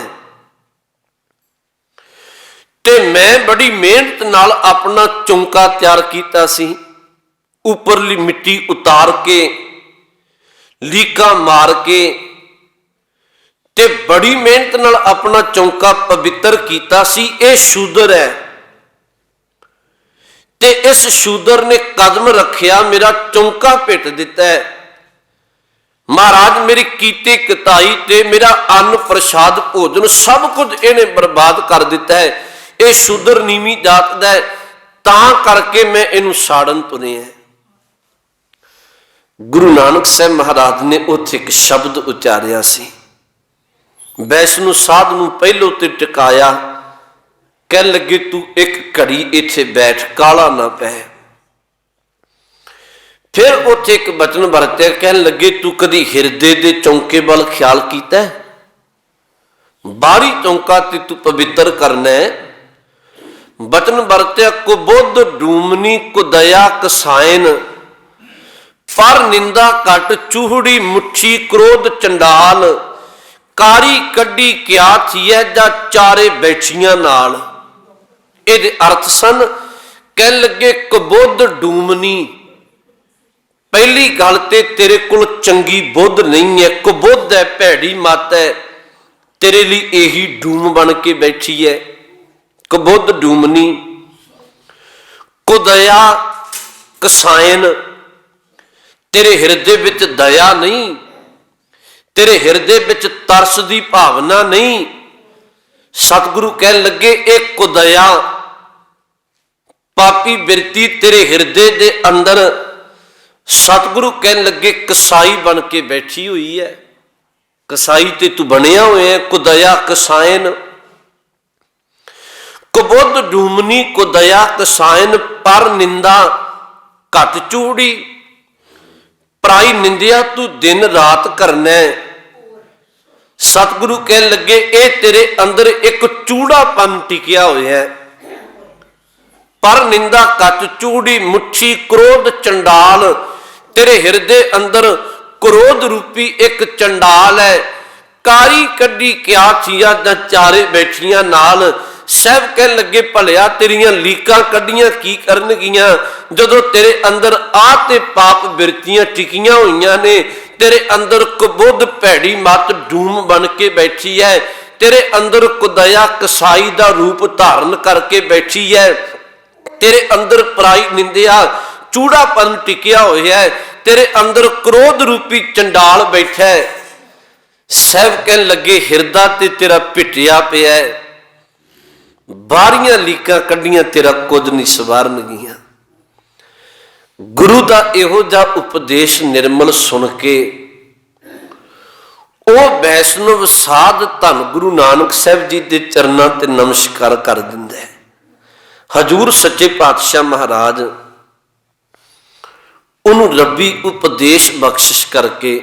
Speaker 1: ਤੇ ਮੈਂ ਬੜੀ ਮਿਹਨਤ ਨਾਲ ਆਪਣਾ ਚੌਂਕਾ ਤਿਆਰ ਕੀਤਾ ਸੀ, ਉੱਪਰਲੀ ਮਿੱਟੀ ਉਤਾਰ ਕੇ ਲੀਕਾਂ ਮਾਰ ਕੇ ਤੇ ਬੜੀ ਮਿਹਨਤ ਨਾਲ ਆਪਣਾ ਚੌਂਕਾ ਪਵਿੱਤਰ ਕੀਤਾ ਸੀ। ਇਹ ਸ਼ੂਦਰ ਹੈ ਤੇ ਇਸ ਸ਼ੂਦਰ ਨੇ ਕਦਮ ਰੱਖਿਆ, ਮੇਰਾ ਚੌਂਕਾ ਪਿੱਟ ਦਿੱਤਾ ਹੈ। ਮਹਾਰਾਜ ਮੇਰੀ ਕੀਤੀ ਕਤਾਈ ਤੇ ਮੇਰਾ ਅੰਨ ਪ੍ਰਸ਼ਾਦ ਭੋਜਨ ਸਭ ਕੁਝ ਇਹਨੇ ਬਰਬਾਦ ਕਰ ਦਿੱਤਾ ਹੈ। ਇਹ ਸ਼ੂਦਰ ਨੀਵੀਂ ਜਾਤ ਦਾ ਹੈ, ਤਾਂ ਕਰਕੇ ਮੈਂ ਇਹਨੂੰ ਸਾੜਨ ਤੁਰਿਆ। ਗੁਰੂ ਨਾਨਕ ਸਾਹਿਬ ਮਹਾਰਾਜ ਨੇ ਉੱਥੇ ਇੱਕ ਸ਼ਬਦ ਉਚਾਰਿਆ ਸੀ। ਵੈਸ਼ਨੂੰ ਸਾਧ ਨੂੰ ਪਹਿਲੋਂ ਤੇ ਟਿਕਾਇਆ, ਕਹਿਣ ਲੱਗੇ ਤੂੰ ਇੱਕ ਘੜੀ ਇੱਥੇ ਬੈਠ, ਕਾਲਾ ਨਾ ਪੈ। ਫਿਰ ਉੱਥੇ ਇੱਕ ਬਚਨ ਵਰਤਿਆ, ਕਹਿਣ ਲੱਗੇ ਤੂੰ ਕਦੀ ਹਿਰਦੇ ਦੇ ਚੌਂਕੇ ਵੱਲ ਖਿਆਲ ਕੀਤਾ? ਬਾਹਰੀ ਚੌਂਕਾ ਤੇ ਤੂੰ ਪਵਿੱਤਰ ਕਰਨਾ ਹੈ। ਬਚਨ ਵਰਤਿਆ, ਕੁਬੁੱਧ ਡੂਮਨੀ ਕੁਦਇਆ ਕਸਾਇਨ, ਪਰ ਨਿੰਦਾ ਘਟ ਚੂਹੜੀ ਮੁੱਠੀ ਕ੍ਰੋਧ ਚੰਡਾਲ, ਕਾਰੀ ਕੱਢੀ ਕਿਆ ਥੀਐ ਜਾਂ ਚਾਰੇ ਬੈਠੀਆਂ ਨਾਲ। ਇਹਦੇ ਅਰਥ ਸਨ, ਕਹਿਣ ਲੱਗੇ ਕੁਬੁੱਧ ਡੂਮਨੀ, ਪਹਿਲੀ ਗੱਲ ਤੇ ਤੇਰੇ ਕੋਲ ਚੰਗੀ ਬੁੱਧ ਨਹੀਂ ਹੈ, ਕੁਬੁੱਧ ਹੈ, ਭੈੜੀ ਮੱਤ ਹੈ, ਤੇਰੇ ਲਈ ਇਹੀ ਡੂਮ ਬਣ ਕੇ ਬੈਠੀ ਹੈ। ਕੁਬੁੱਧ ਡੂਮਨੀ ਕੁਦਇਆ ਕਸਾਇਨ, ਤੇਰੇ ਹਿਰਦੇ ਵਿੱਚ ਦਇਆ ਨਹੀਂ, ਤੇਰੇ ਹਿਰਦੇ ਵਿੱਚ ਤਰਸ ਦੀ ਭਾਵਨਾ ਨਹੀਂ। ਸਤਿਗੁਰੂ ਕਹਿਣ ਲੱਗੇ ਇਹ ਕੁਦਇਆ ਪਾਪੀ ਬਿਰਤੀ ਤੇਰੇ ਹਿਰਦੇ ਦੇ ਅੰਦਰ, ਸਤਿਗੁਰੂ ਕਹਿਣ ਲੱਗੇ ਕਸਾਈ ਬਣ ਕੇ ਬੈਠੀ ਹੋਈ ਹੈ। ਕਸਾਈ ਤੇ ਤੂੰ ਬਣਿਆ ਹੋਇਆ ਹੈ। ਕੁਦਇਆ ਕਸਾਇਨ, ਕੁਬੁੱਧ ਡੂਮਨੀ ਕੁਦਇਆ ਕਸਾਇਨ, ਪਰ ਨਿੰਦਾ ਘਟ ਚੂੜੀ, ਪਰਾਈ ਨਿੰਦਿਆ ਤੂੰ ਦਿਨ ਰਾਤ ਕਰਨਾ। ਸਤਿਗੁਰੂ ਕਹਿਣ ਲੱਗੇ ਇਹ ਤੇਰੇ ਅੰਦਰ ਇੱਕ ਚੂੜਾਪਨ ਟਿਕਿਆ ਹੋਇਆ ਹੈ। ਪਰ ਨਿੰਦਾ ਘਟ ਚੂੜੀ ਮੁੱਠੀ ਕ੍ਰੋਧ ਚੰਡਾਲ, ਤੇਰੇ ਹਿਰਦੇ ਅੰਦਰ ਕ੍ਰੋਧ ਰੂਪੀ ਇੱਕ ਚੰਡਾਲ ਹੈ। ਕਾਰੀ ਕੱਢੀ ਕਿਆ ਥੀਆਂ ਜਾਂ ਚਾਰੇ ਬੈਠੀਆਂ ਨਾਲ। ਸਾਹਿਬ ਕਹਿਣ ਲੱਗੇ ਭਲਿਆ ਤੇਰੀਆਂ ਲੀਕਾਂ ਕੱਢੀਆਂ ਕੀ ਕਰਨਗੀਆਂ, ਜਦੋਂ ਤੇਰੇ ਅੰਦਰ ਆ ਤੇ ਪਾਪ ਬਿਰਤੀਆਂ ਟਿਕੀਆਂ ਹੋਈਆਂ ਨੇ। ਤੇਰੇ ਅੰਦਰ ਕੁਬੁੱਧ ਭੈੜੀ ਮੱਤ ਡੂਮ ਬਣ ਕੇ ਬੈਠੀ ਹੈ। ਤੇਰੇ ਅੰਦਰ ਕੁਦਇਆ ਕਸਾਈ ਦਾ ਰੂਪ ਧਾਰਨ ਕਰਕੇ ਬੈਠੀ ਹੈ। ਤੇਰੇ ਅੰਦਰ ਪਰਾਈ ਨਿੰਦਿਆ ਚੂੜਾਪਨ ਟਿਕਿਆ ਹੋਇਆ ਹੈ। ਤੇਰੇ ਅੰਦਰ ਕ੍ਰੋਧ ਰੂਪੀ ਚੰਡਾਲ ਬੈਠਾ ਹੈ। ਸਾਹਿਬ ਕਹਿਣ ਲੱਗੇ ਹਿਰਦਾ ਤੇ ਤੇਰਾ ਪਿੱਟਿਆ ਪਿਆ ਹੈ, ਬਾਹਰੀਆਂ ਲੀਕਾਂ ਕੱਢੀਆਂ ਤੇਰਾ ਕੁਝ ਨਹੀਂ ਸਵਾਰਨਗੀਆਂ। ਗੁਰੂ ਦਾ ਇਹੋ ਜਿਹਾ ਉਪਦੇਸ਼ ਨਿਰਮਲ ਸੁਣ ਕੇ ਉਹ ਵੈਸ਼ਨਵ ਸਾਧ ਧੰਨ ਗੁਰੂ ਨਾਨਕ ਸਾਹਿਬ ਜੀ ਦੇ ਚਰਨਾਂ ਤੇ ਨਮਸਕਾਰ ਕਰ ਦਿੰਦਾ ਹੈ। ਹਜ਼ੂਰ ਸੱਚੇ ਪਾਤਸ਼ਾਹ ਮਹਾਰਾਜ ਉਹਨੂੰ ਰੱਬੀ ਉਪਦੇਸ਼ ਬਖਸ਼ਿਸ਼ ਕਰਕੇ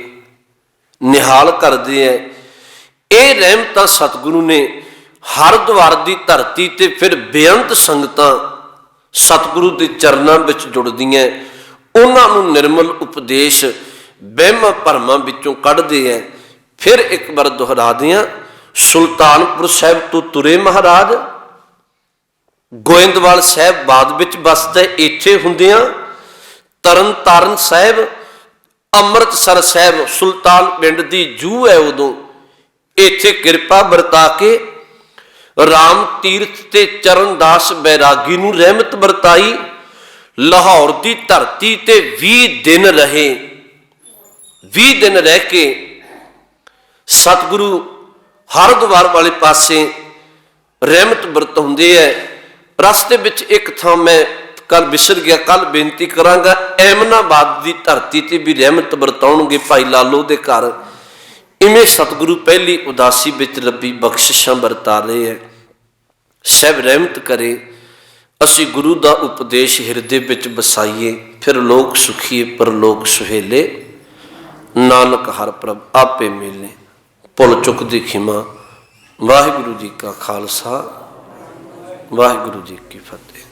Speaker 1: ਨਿਹਾਲ ਕਰਦੇ ਹੈ। ਇਹ ਰਹਿਮਤਾਂ ਸਤਿਗੁਰੂ ਨੇ ਹਰਿਦੁਆਰ ਦੀ ਧਰਤੀ ਤੇ ਫਿਰ ਬੇਅੰਤ ਸੰਗਤਾਂ ਸਤਿਗੁਰੂ ਦੇ ਚਰਨਾਂ ਵਿੱਚ ਜੁੜਦੀਆਂ, ਉਹਨਾਂ ਨੂੰ ਨਿਰਮਲ ਉਪਦੇਸ਼ ਵਹਿਮਾਂ ਭਰਮਾਂ ਵਿੱਚੋਂ ਕੱਢਦੇ ਹੈ। ਫਿਰ ਇੱਕ ਵਾਰ ਦੁਹਰਾ ਦਿਆਂ, ਸੁਲਤਾਨਪੁਰ ਸਾਹਿਬ ਤੋਂ ਤੁਰੇ ਮਹਾਰਾਜ, ਗੋਇੰਦਵਾਲ ਸਾਹਿਬ ਬਾਅਦ ਵਿੱਚ ਵਸਦਾ, ਇੱਥੇ ਹੁੰਦਿਆਂ ਤਰਨ ਤਾਰਨ ਸਾਹਿਬ, ਅੰਮ੍ਰਿਤਸਰ ਸਾਹਿਬ ਸੁਲਤਾਨ ਪਿੰਡ ਦੀ ਜੂਹ ਹੈ ਉਦੋਂ, ਇੱਥੇ ਕਿਰਪਾ ਵਰਤਾ ਕੇ ਰਾਮ ਤੀਰਥ ਤੇ ਚਰਨਦਾਸ ਬੈਰਾਗੀ ਨੂੰ ਰਹਿਮਤ ਵਰਤਾਈ। ਲਾਹੌਰ ਦੀ ਧਰਤੀ ਤੇ 20 ਦਿਨ ਰਹੇ। 20 ਦਿਨ ਰਹਿ ਕੇ ਸਤਿਗੁਰੂ ਹਰਿਦੁਆਰ ਵਾਲੇ ਪਾਸੇ ਰਹਿਮਤ ਵਰਤਾਉਂਦੇ ਹੈ। ਰਸਤੇ ਵਿੱਚ ਇੱਕ ਥਾਂ ਮੈਂ ਕੱਲ ਵਿਸਰ ਗਿਆ, ਕੱਲ ਬੇਨਤੀ ਕਰਾਂਗਾ, ਐਮਨਾਬਾਦ ਦੀ ਧਰਤੀ ਤੇ ਵੀ ਰਹਿਮਤ ਵਰਤਾਉਣਗੇ ਭਾਈ ਲਾਲੋ ਦੇ ਘਰ। ਇਵੇਂ ਸਤਿਗੁਰੂ ਪਹਿਲੀ ਉਦਾਸੀ ਵਿੱਚ ਰੱਬੀ ਬਖਸ਼ਿਸ਼ਾਂ ਵਰਤਾ ਰਹੇ ਹੈ। ਸਭ ਰਹਿਮਤ ਕਰੇ, ਅਸੀਂ ਗੁਰੂ ਦਾ ਉਪਦੇਸ਼ ਹਿਰਦੇ ਵਿੱਚ ਵਸਾਈਏ, ਫਿਰ ਲੋਕ ਸੁਖੀਏ ਪਰਲੋਕ ਸੁਹੇਲੇ, ਨਾਨਕ ਹਰ ਪ੍ਰਭ ਆਪੇ ਮਿਲੇ। ਭੁੱਲ ਚੁੱਕ ਦੀ ਖਿਮਾ। ਵਾਹਿਗੁਰੂ ਜੀ ਕਾ ਖਾਲਸਾ, ਵਾਹਿਗੁਰੂ ਜੀ ਕੀ ਫਤਿਹ।